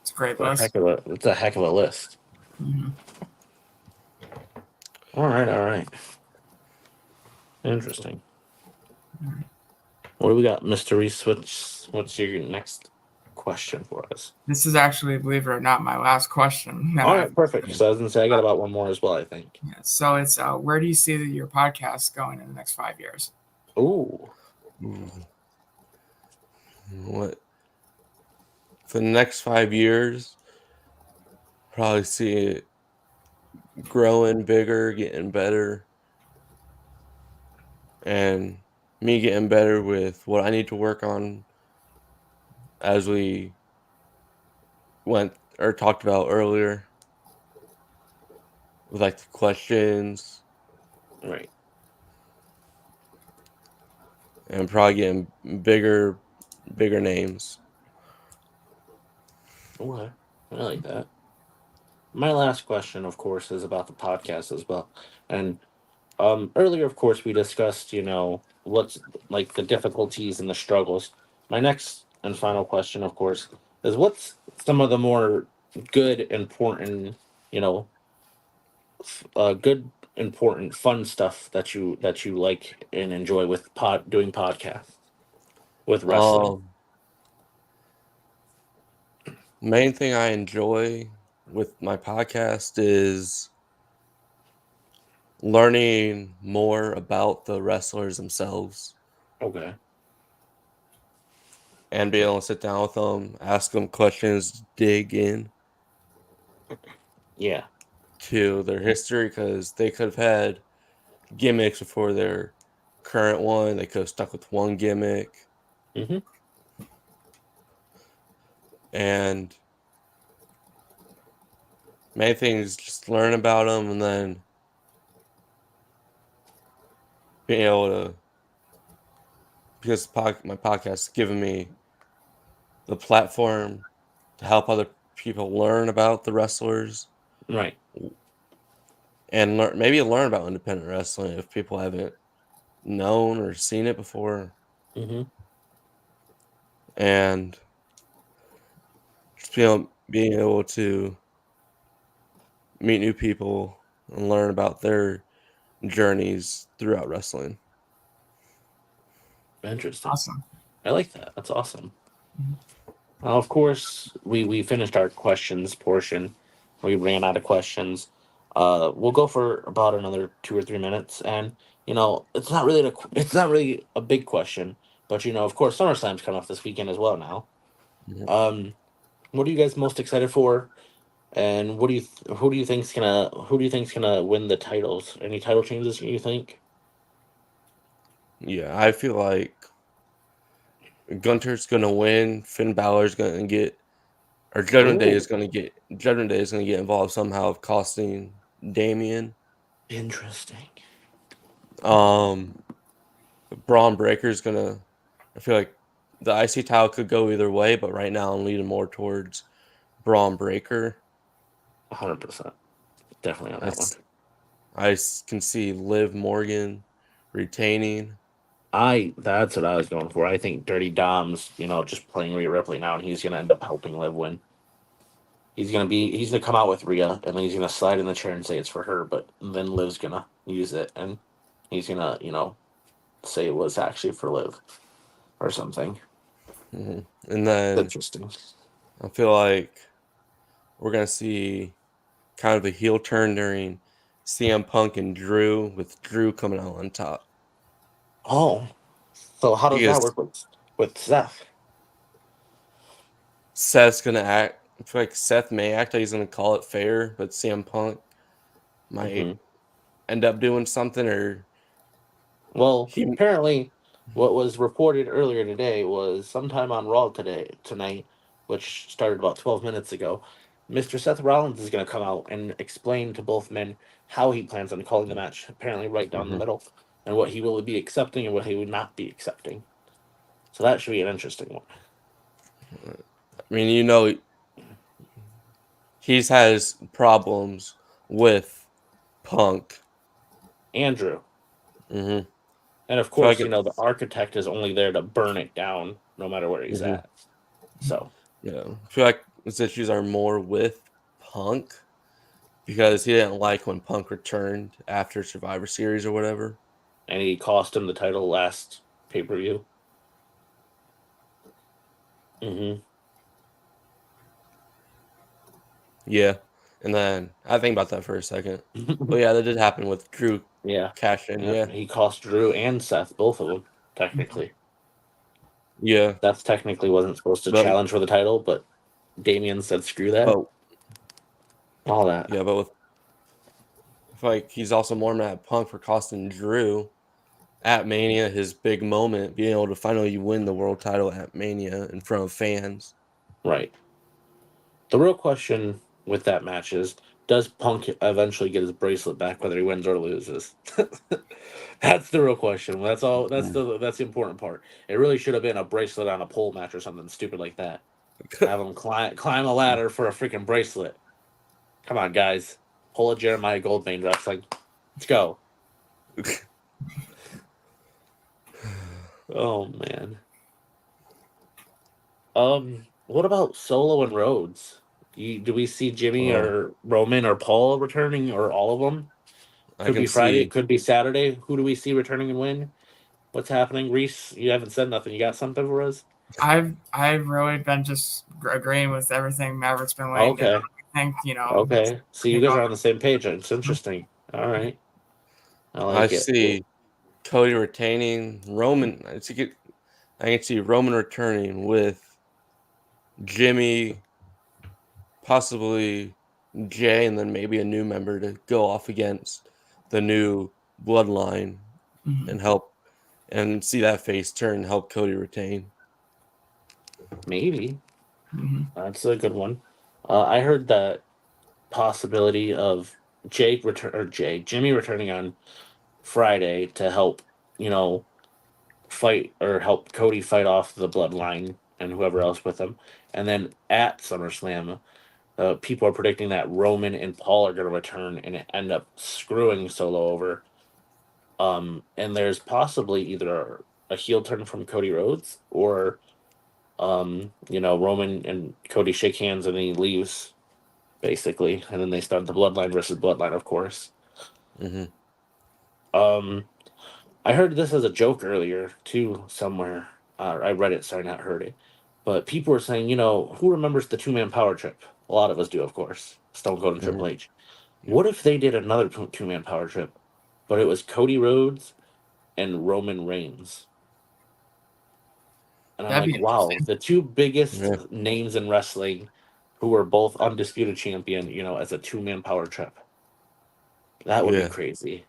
It's a great It's list. a heck of a list. Mm-hmm. All right, all right. Interesting. What do we got, Mr. Reese? What's your next question for us? This is actually, believe it or not, my last question. All right, perfect. So I was gonna say I got about one more as well, I think. Yeah, so it's where do you see your podcast going in the next 5 years? Ooh. What? For the next 5 years, probably see it growing bigger, getting better, and me getting better with what I need to work on as we went or talked about earlier, with like the questions Right. and probably getting bigger names. Okay. I like that. My last question, of course, is about the podcast as well. And earlier, of course, we discussed, what's like the difficulties and the struggles. My next and final question, of course, is what's some of the more good, important, you know, good, important, fun stuff that you like and enjoy with doing podcasts with wrestling. Um, Main thing I enjoy with my podcast is learning more about the wrestlers themselves Okay. and being able to sit down with them, ask them questions, dig in Yeah. to their history because they could have had gimmicks before their current one. They could have stuck with one gimmick. Mm-hmm. And main thing is just learn about them and then being able to, because my podcast has given me the platform to help other people learn about the wrestlers Right. and maybe learn about independent wrestling if people haven't known or seen it before. Mm-hmm. And just being able to meet new people and learn about their journeys throughout wrestling. Interesting. Awesome. I like that. That's awesome. Mhm. Of course, we finished our questions portion. We ran out of questions. We'll go for about another 2 or 3 minutes, and it's not really a big question, but of course, SummerSlam's coming up this weekend as well now. Mhm. Um, what are you guys most excited for, and who do you think's gonna win the titles? Any title changes you think? Yeah, I feel like Gunter's gonna win. Finn Balor's gonna get, or Oh, Judgment Day is gonna get involved somehow of costing Damien. interesting. Um, Braun Breaker's gonna. I feel like the IC title could go either way, but right now I'm leaning more towards Braun Breaker. 100%, definitely on I, that one. s- can see Liv Morgan retaining. That's what I was going for. I think Dirty Dom's, just playing Rhea Ripley now, and he's gonna end up helping Liv win. He's gonna come out with Rhea, and then he's gonna slide in the chair and say it's for her, but then Liv's gonna use it, and he's gonna, say it was actually for Liv or something. And then Interesting. I feel like we're gonna see kind of a heel turn during CM Punk and Drew, with Drew coming out on top Oh, so how does that because work with Seth? Seth's gonna act. I feel like Seth may act like he's gonna call it fair, but CM Punk Hmm. might end up doing something, or Well, he. apparently, what was reported earlier today was sometime on Raw tonight, which started about 12 minutes ago. Mr. Seth Rollins is going to come out and explain to both men how he plans on calling the match, apparently right down the Mhm. middle, and what he will be accepting and what he would not be accepting. So that should be an interesting one. I mean, he's has problems with Punk. Andrew. Hmm. And of Feel like course, the architect is only there to burn it down no matter where he's hmm at. So, yeah, I feel like his issues are more with Punk because he didn't like when Punk returned after Survivor Series or whatever. and he cost him the title last pay-per-view. Hmm. Yeah, and then I think about that for a second. But yeah, that did happen with Drew Yeah. cash in. Yep. Yeah, He cost Drew and Seth, both of them, Mhm. technically. yeah, Seth technically wasn't supposed to but challenge for the title, but Damien said, screw that. but All that. yeah, but with I feel like he's also more mad at Punk for costing Drew at Mania, his big moment, being able to finally win the world title at Mania in front of fans. Right. The real question with that match is, does Punk eventually get his bracelet back, whether he wins or loses? That's the real question. That's all. That's the important part. It really should have been a bracelet on a pole match or something stupid like that. Have him climb a ladder for a freaking bracelet. Come on, guys. Pull a Jeremiah Goldberg wrestling. Let's go. Oh man. What about Solo and Rhodes? Do we see Jimmy or Roman or Paul returning, or all of them? Could be Friday. It could be Saturday. Who do we see returning and win? What's happening, Reese? You haven't said nothing. You got something for us? I've really been just agreeing with everything Maverick's been laying down. I think Okay, so you guys are on the same page. It's interesting. All right, I see Cody retaining, Roman. I can see Roman returning with Jimmy, possibly Jay, and then maybe a new member to go off against the new bloodline and help and see that face turn, help Cody retain. Maybe. That's a good one. I heard that possibility of Jimmy returning on Friday to help, fight or help Cody fight off the bloodline and whoever else with him. And then at SummerSlam, people are predicting that Roman and Paul are going to return and end up screwing Solo over. And there's possibly either a heel turn from Cody Rhodes or, Roman and Cody shake hands and then he leaves, basically. And then they start the bloodline versus bloodline, of course. I heard this as a joke earlier, too, somewhere. I read it, sorry, not heard it. But people were saying, who remembers the two-man power trip? A lot of us do, of course. Stone Cold and Triple H. What if they did another two-man power trip, but it was Cody Rhodes and Roman Reigns? And I'm like, wow, the two biggest names in wrestling who were both undisputed champion, as a two-man power trip. That would be crazy.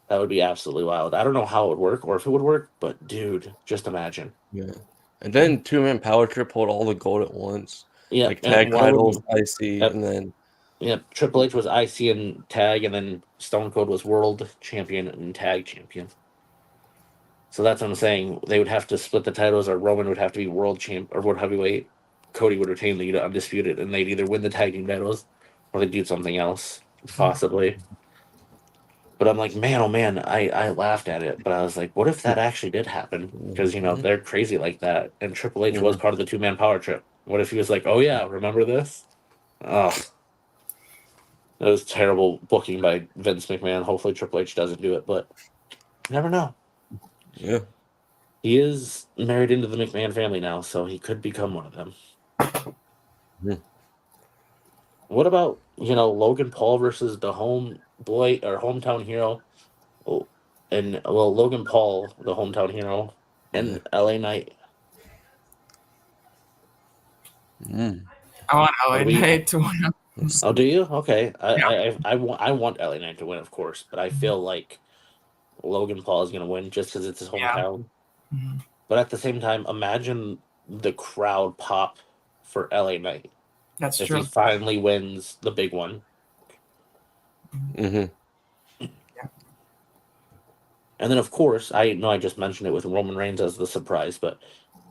That would be absolutely wild. I don't know how it would work or if it would work, but dude, just imagine. Yeah. And then two-man power trip hold all the gold at once. Yeah. Like tag titles, IC, and then Triple H was IC and tag, and then Stone Cold was world champion and tag champion. So that's what I'm saying. They would have to split the titles, or Roman would have to be world champ or world heavyweight. Cody would retain the undisputed, and they'd either win the tag team titles or they'd do something else, possibly. But I'm like, man, oh man, I laughed at it. But I was like, what if that actually did happen? Because, they're crazy like that. And Triple H was part of the two-man power trip. What if he was like, oh yeah, remember this? Oh, that was terrible booking by Vince McMahon. Hopefully Triple H doesn't do it, but you never know. Yeah. He is married into the McMahon family now, so he could become one of them. Yeah. What about, Logan Paul versus the hometown hero? Oh, and, Logan Paul, the hometown hero, and LA Knight. I want LA Knight to win. Oh, do you? Okay. I want LA Knight to win, of course, but I feel like Logan Paul is going to win just because it's his hometown. Yeah. But at the same time, imagine the crowd pop for LA Knight. That's if true. He finally wins the big one. Yeah. And then, of course, I know I just mentioned it with Roman Reigns as the surprise, but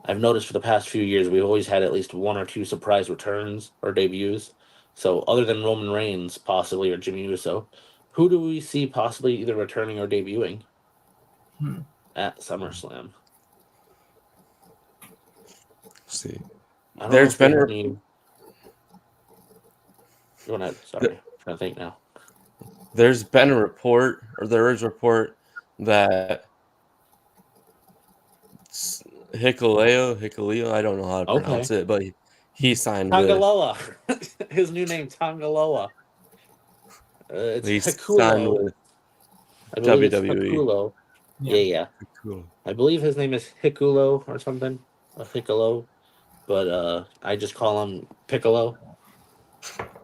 I've noticed for the past few years we've always had at least one or two surprise returns or debuts. So other than Roman Reigns, possibly, or Jimmy Uso, who do we see possibly either returning or debuting at SummerSlam? See, there's been Go ahead. Sorry, I'm trying to think now. There's been a report, or there is a report that Hikuleo, I don't know how to pronounce it, but he signed Tongaloa. His new name, Tongaloa. It's Hikulo. I believe WWE. It's Hikulo. Yeah. Hikulo. I believe his name is Hikulo or something. Hikulo. But I just call him Piccolo.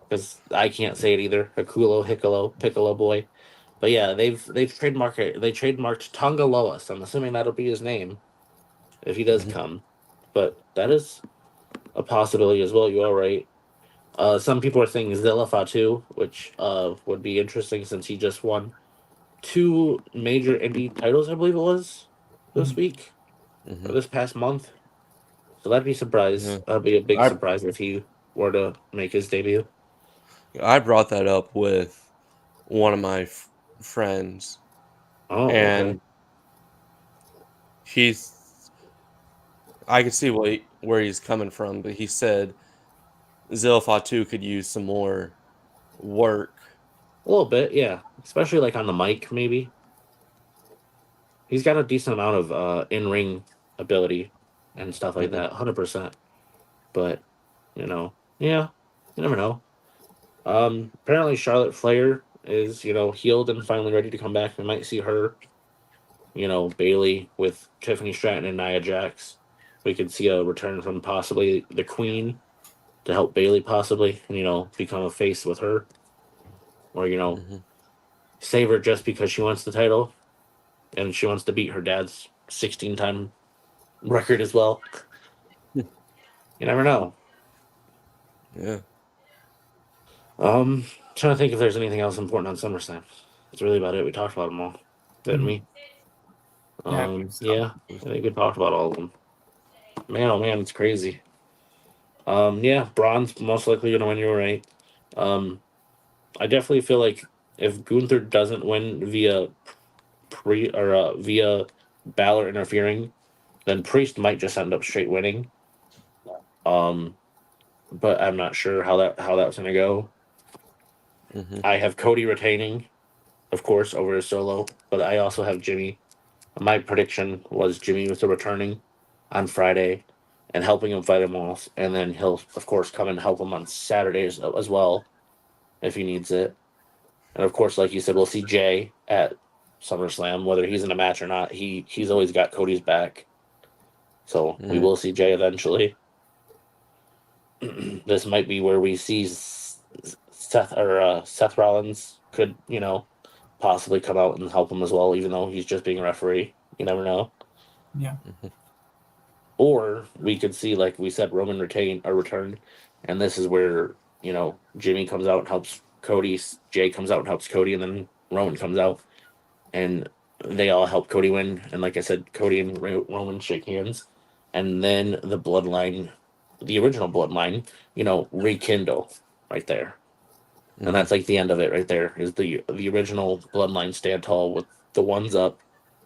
Because I can't say it either. Hikulo, Piccolo boy. But yeah, they've trademarked it. They trademarked Tonga Loa, so I'm assuming that'll be his name if he does come. But that is a possibility as well. You are right. Some people are saying Zilla Fatu, which would be interesting since he just won 2 major indie titles, I believe it was this week or this past month. So that'd be Yeah. that'd be a big I surprise if he were to make his debut. I brought that up with one of my friends, Oh, okay. and he's I can see where he's coming from, but he said Zilfatu could use some more work. A little bit, yeah. Especially like on the mic, maybe. He's got a decent amount of in ring ability and stuff like Mhm, that, 100%. But yeah, you never know. Apparently Charlotte Flair is healed and finally ready to come back. We might see her, Bailey with Tiffany Stratton and Nia Jax. We could see a return from possibly the Queen to help Bailey possibly, and become a face with her, or mhm. save her just because she wants the title and she wants to beat her dad's 16-time record as well. You never know. Yeah. Trying to think if there's anything else important on SummerSlam. That's really about it. We talked about them all, didn't Mhm. we? Yeah, I believe so. Yeah, I think we talked about all of them. Man, oh man, it's crazy. Yeah, Braun's most likely gonna win. You're right. Um, I definitely feel like if Gunther doesn't win via Balor interfering, then Priest might just end up straight winning. Um, but I'm not sure how that's gonna go. Mhm, I have Cody retaining, of course, over his solo, but I also have Jimmy. My prediction was Jimmy was returning on Friday and helping him fight him off, and then he'll of course come and help him on Saturdays as well if he needs it. And of course, like you said, we'll see Jay at SummerSlam, whether he's in a match or not. He's always got Cody's back, so we mhm. will see Jay eventually. This might be where we see Seth Rollins could possibly come out and help him as well, even though he's just being a referee. You never know. Yeah. Or we could see, like we said, Roman retain or return, and this is where Jimmy comes out and helps Cody. Jay comes out and helps Cody, and then Roman comes out, and they all help Cody win. And like I said, Cody and Roman shake hands, and then the bloodline, the original bloodline, rekindle right there, and Mhm. that's like the end of it. Right there is the original bloodline stand tall with the ones up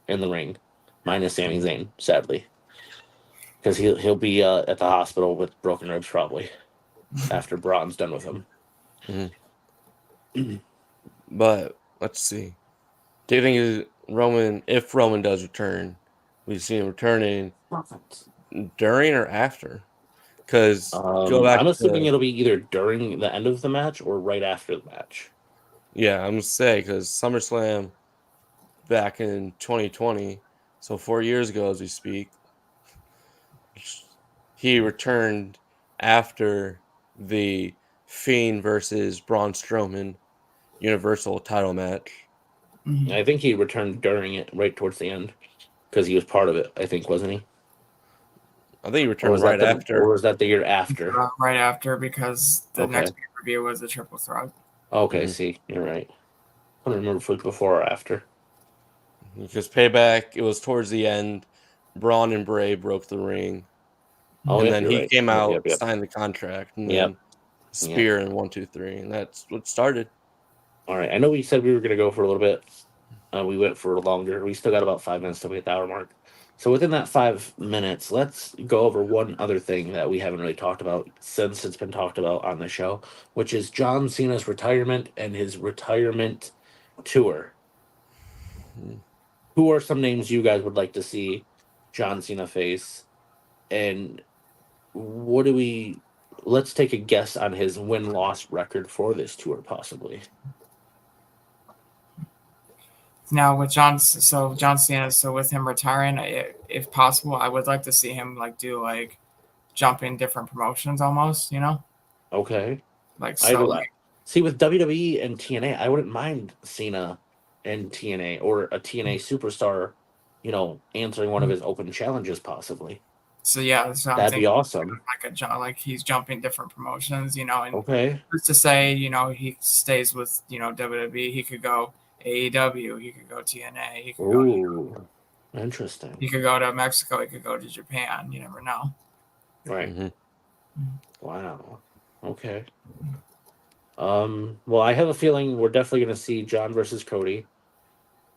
in the ring, minus Sami Zayn, sadly, because he'll be at the hospital with broken ribs probably after Braun's done with him. Mhm. But let's see. Do you think if Roman does return, we see him returning during or after? Because go back I'm assuming to it'll be either during the end of the match or right after the match. yeah, I'm gonna say because SummerSlam back in 2020, so 4 years ago as we speak, he returned after the Fiend versus Braun Strowman Universal title match. Mhm. I think he returned during it, right towards the end, because he was part of it. I think wasn't he? I think he Or returned was that right or after. was that the year after? Right after, because the Okay. next pay per view was the triple threat. Okay. Mhm. See, you're right. I don't remember if it was before or after. Because Payback, it was towards the end. Braun and Bray broke the ring, Oh, and yep, then you're he right. came Yep, out, yep, yep, signed the contract, and yep, then yep. Spear and 1, 2, 3, and that's what started. All right. I know we said we were gonna go for a little bit. We went for longer. We still got about 5 minutes till we hit the hour mark. So within that 5 minutes, let's go over one other thing that we haven't really talked about since it's been talked about on the show, which is John Cena's retirement and his retirement tour. Mhm. Who are some names you guys would like to see John Cena face? And what do we? Let's take a guess on his win-loss record for this tour, possibly. Now with John Cena, so with him retiring, if possible, I would like to see him like do like jump in different promotions almost, Okay, like I'd so like see with WWE and TNA. I wouldn't mind Cena. in TNA, or a TNA superstar, answering one of his open challenges possibly. So yeah, so I'm That'd be thinking awesome. like he's jumping different promotions, and Okay. just to say, he stays with WWE, he could go AEW, he could go TNA, he could go Ooh, interesting. he could go to Mexico, he could go to Japan. You never know. Right. Mm-hmm. Wow. Okay. Well, I have a feeling we're definitely going to see John versus Cody.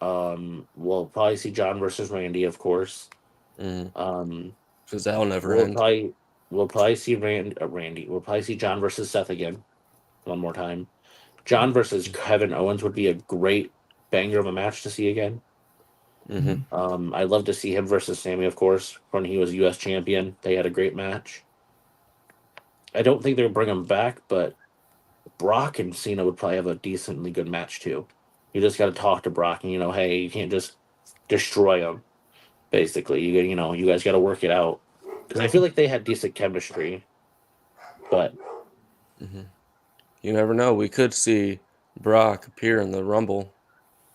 We'll probably see John versus Randy, of course. Because that'll never We'll end. probably see Randy. We'll probably see John versus Seth again, one more time. John versus Kevin Owens would be a great banger of a match to see again. I'd love to see him versus Sammy, of course, when he was U.S. champion. They had a great match. I don't think they'll bring him back, but Brock and Cena would probably have a decently good match too. You just got to talk to Brock, and hey, you can't just destroy him. Basically, you guys got to work it out, because I feel like they had decent chemistry, but you never know. We could see Brock appear in the Rumble.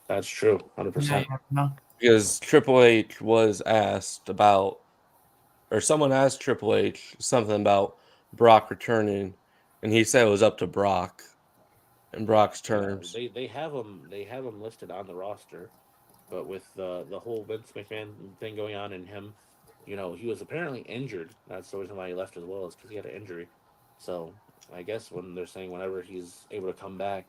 That's true, 100%. Because Triple H was asked about, or someone asked Triple H something about Brock returning, and he said it was up to Brock and Brock's terms. Yeah, they have him listed on the roster, but with the whole Vince McMahon thing going on and him, he was apparently injured. That's the reason why he left as well, is because he had an injury. So I guess when they're saying whenever he's able to come back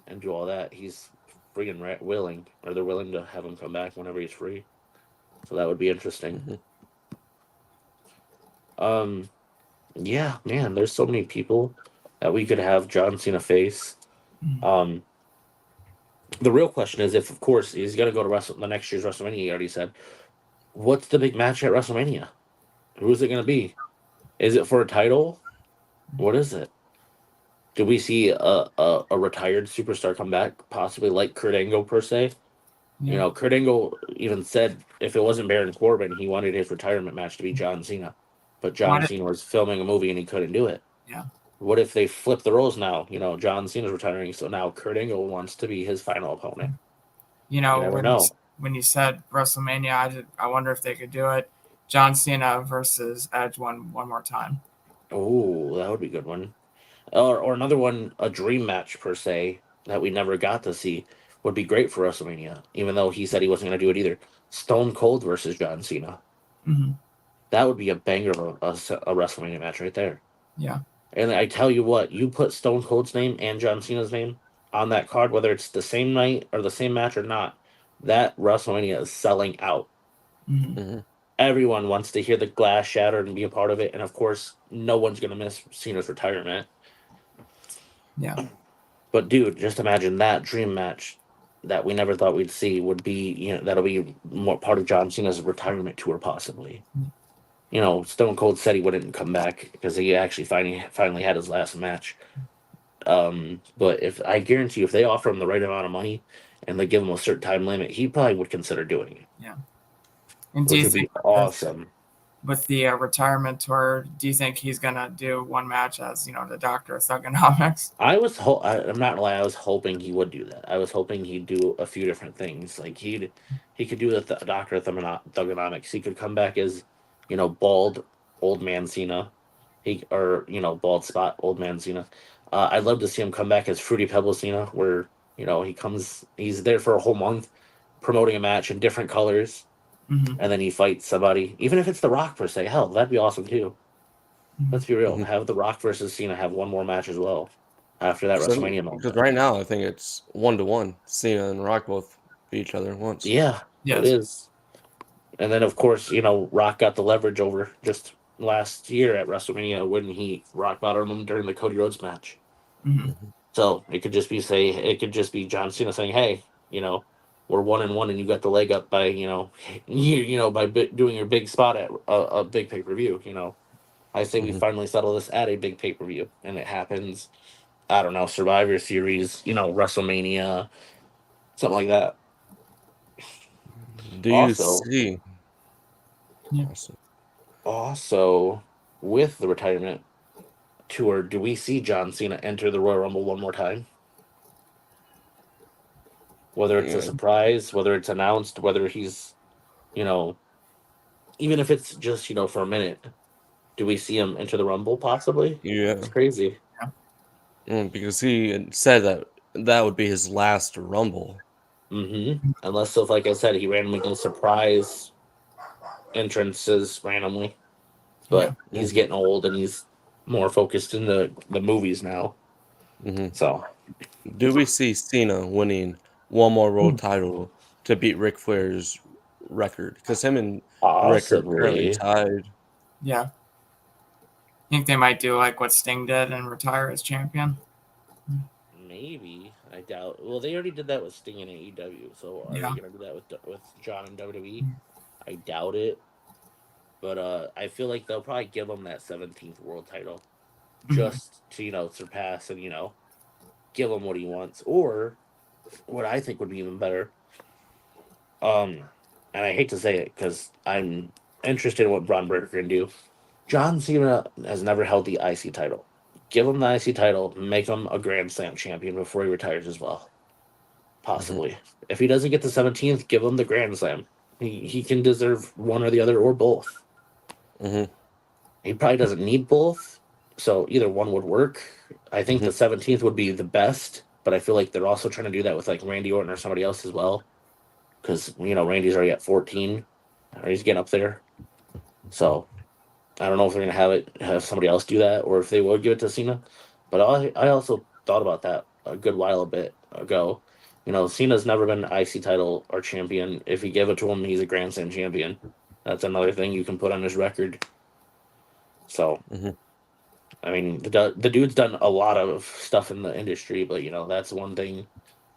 and do all that, he's freaking willing, or they're willing to have him come back whenever he's free. So that would be interesting. Yeah, man, there's so many people that we could have John Cena face. The real question is, if, of course, he's going to go to the next year's WrestleMania, he already said, what's the big match at WrestleMania? Who's it going to be? Is it for a title? What is it? Do we see a retired superstar come back, possibly like Kurt Angle, per se? Yeah. Kurt Angle even said if it wasn't Baron Corbin, he wanted his retirement match to be John Cena. But John Cena was filming a movie and he couldn't do it. Yeah. What if they flip the roles now? John Cena's retiring, so now Kurt Angle wants to be his final opponent. You never know. When you said WrestleMania, I wonder if they could do it. John Cena versus Edge one more time. Oh, that would be a good one. Or another one, a dream match, per se, that we never got to see, would be great for WrestleMania, even though he said he wasn't going to do it either. Stone Cold versus John Cena. That would be a banger of a WrestleMania match right there. Yeah. And I tell you what, you put Stone Cold's name and John Cena's name on that card, whether it's the same night or the same match or not, that WrestleMania is selling out. Everyone wants to hear the glass shattered and be a part of it. And of course, no one's going to miss Cena's retirement. Yeah. But dude, just imagine that dream match that we never thought we'd see would be, that'll be more part of John Cena's retirement tour, possibly. Stone Cold said he wouldn't come back because he actually finally had his last match. But I guarantee you, if they offer him the right amount of money and they give him a certain time limit, he probably would consider doing it. Yeah. And which would be awesome. With the retirement tour, do you think he's gonna do one match as the Doctor of Thugonomics? I'm not gonna lie, I was hoping he would do that. I was hoping he'd do a few different things. Like he could do the Doctor of Thugonomics. He could come back as bald old man Cena. Bald spot old man Cena. I'd love to see him come back as Fruity Pebble Cena, where he's there for a whole month promoting a match in different colors. And then he fights somebody, even if it's The Rock, per se. Hell, that'd be awesome too. Let's be real. Have The Rock versus Cena have one more match as well after that WrestleMania moment. Because right now, I think it's 1-1. Cena and Rock both beat each other once. Yeah, it is. And then, of course, Rock got the leverage over just last year at WrestleMania when he rock bottomed him during the Cody Rhodes match. So it could just be John Cena saying, "Hey, we're 1-1, and you got the leg up by by doing your big spot at a big pay-per-view." I say we finally settle this at a big pay-per-view, and it happens. I don't know, Survivor Series, WrestleMania, something like that. Do you see? Yeah. Also, with the retirement tour, do we see John Cena enter the Royal Rumble one more time? whether it's a Yeah. surprise, whether it's announced, whether he's, you know, even if it's just, for a minute. Do we see him enter the Rumble possibly? It's Yeah. crazy. Because he had said that that would be his last Rumble. Unless, so like I said, he randomly does surprise entrances randomly. But he's getting old and he's more focused in the movies now. So Do we see Cena winning one more world title to beat Ric Flair's record? Because him and Rick are currently possibly. tied. Yeah. Think they might do like what Sting did and retire as champion? Maybe. I doubt. Well, they already did that with Sting and AEW. So are they Yeah. going to do that with John and WWE? I doubt it. But I feel like they'll probably give him that 17th world title just to, surpass and, give him what he wants. Or what I think would be even better. And I hate to say it because I'm interested in what Braun Breaker can do. John Cena has never held the IC title. Give him the IC title, make him a Grand Slam champion before he retires as well. Possibly. If he doesn't get the 17th, give him the Grand Slam. He can deserve one or the other or both. He probably doesn't need both, so either one would work. I think the 17th would be the best, but I feel like they're also trying to do that with like Randy Orton or somebody else as well. Because, Randy's already at 14, or he's getting up there. So I don't know if they're going to have somebody else do that, or if they would give it to Cena. But I also thought about that a good while a bit ago. Cena's never been an IC title or champion. If you give it to him, he's a Grand Slam champion. That's another thing you can put on his record. So, I mean, the dude's done a lot of stuff in the industry, but, that's one thing.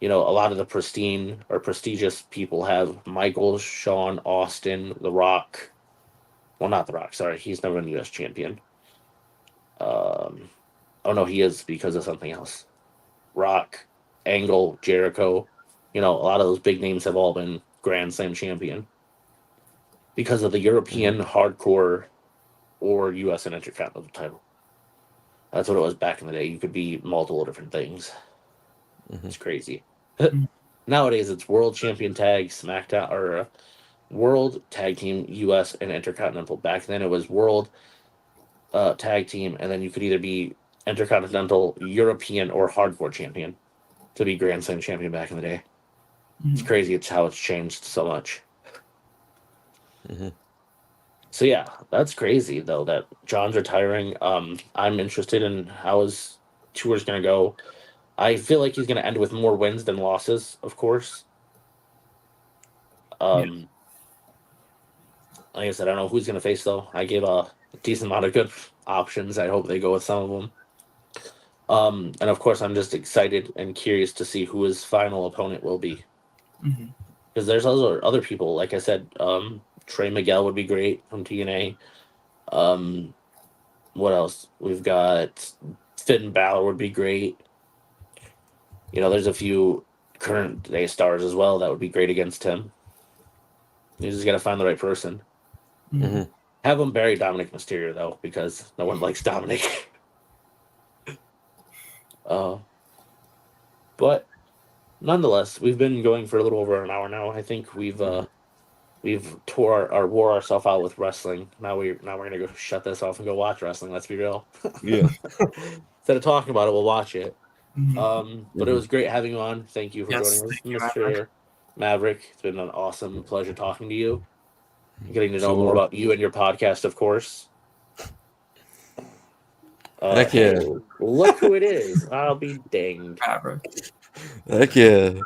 A lot of the pristine or prestigious people have Michael, Shawn, Austin, The Rock. Well, not The Rock, sorry. He's never been U.S. champion. Oh, no, he is because of something else. Rock, Angle, Jericho. A lot of those big names have all been Grand Slam champion because of the European hardcore or U.S. and Intercontinental title. That's what it was back in the day. You could be multiple different things. It's crazy. Nowadays, it's World Champion Tag, SmackDown, or World Tag Team, U.S. and Intercontinental. Back then, it was World Tag Team, and then you could either be Intercontinental, European, or Hardcore Champion to be Grand Slam Champion back in the day. It's crazy. It's how it's changed so much. So yeah, that's crazy though that John's retiring. I'm interested in how his tour's gonna go. I feel like he's gonna end with more wins than losses, of course. Like I said, I don't know who's gonna face though. I gave a decent amount of good options. I hope they go with some of them. And of course, I'm just excited and curious to see who his final opponent will be. Because there's other people, like I said, Trey Miguel would be great from TNA. What else? We've got Finn Balor would be great. There's a few current day stars as well that would be great against him. You just got to find the right person. Have him bury Dominic Mysterio, though, because no one likes Dominic. But nonetheless, we've been going for a little over an hour now. I think we've wore ourselves out with wrestling. Now we're gonna go shut this off and go watch wrestling. Let's be real. Yeah. Instead of talking about it, we'll watch it. But it was great having you on. Thank you for joining us, Mr. Maverick. It's been an awesome pleasure talking to you. Getting to know more about you and your podcast, of course. Heck yeah. Look who it is. I'll be danged. Heck yeah.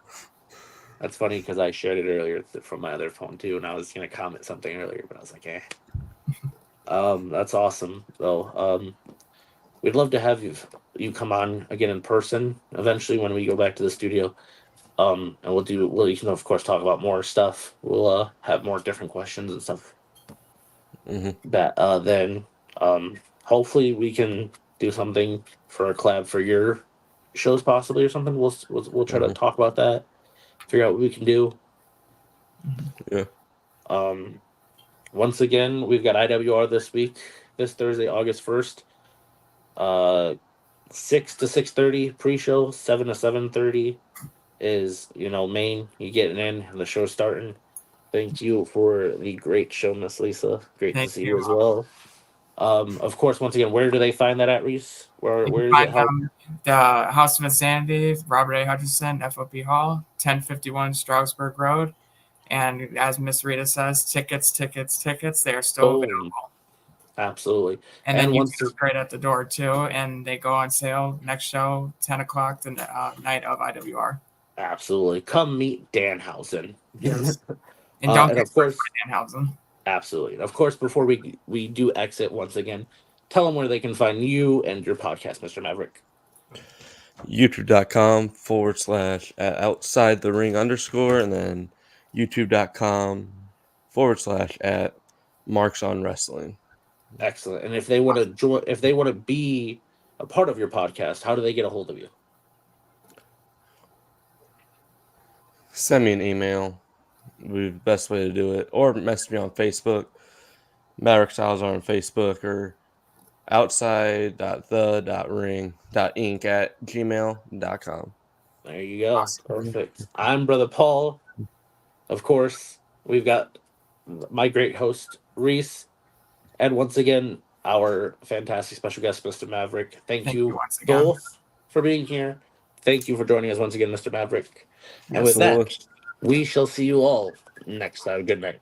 That's funny because I shared it earlier from my other phone too, and I was going to comment something earlier, but I was like, eh. That's awesome. So, we'd love to have you come on again in person eventually when we go back to the studio. And you can of course talk about more stuff. We'll have more different questions and stuff. Then hopefully we can do something for a collab for your shows possibly or something. We'll try to talk about that. Figure out what we can do. Yeah. Once again, we've got IWR this week, this Thursday, August 1st. 6 to 6:30 pre-show, 7 to 7:30 is, Maine, you getting in and the show's starting. Thank you for the great show, Miss Lisa. Great to Thank see you. you as well. Of course, once again, where do they find that at, Reese? Where You can is it find held? the House of Insanity, Robert A. Hutchinson, FOP Hall, 1051 Stroudsburg Road. And as Miss Rita says, tickets. They are still Boom. available. Absolutely. And then you once can upgrade at the door too, and they go on sale next show, 10 o'clock the night of IWR. absolutely, come meet Danhausen. Yes. And don't And get of course, Danhausen. absolutely. Of course, before we do exit once again, tell them where they can find you and your podcast, Mr. Maverick. YouTube.com/@outside the ring _ and then YouTube.com/@Marks on Wrestling. Excellent. And if they want to join, if they want to be a part of your podcast, how do they get a hold of you? Send me an email. Would be the best way to do it. Or message me on Facebook. Maverick Salazar on Facebook, or outside.the.ring.inc@gmail.com. There you go. Awesome. Perfect. I'm Brother Paul. Of course, we've got my great host, Reese. And once again, our fantastic special guest, Mr. Maverick. Thank you once again. both for being here. Thank you for joining us once again, Mr. Maverick. And Yes. with that, we shall see you all next time. Good night.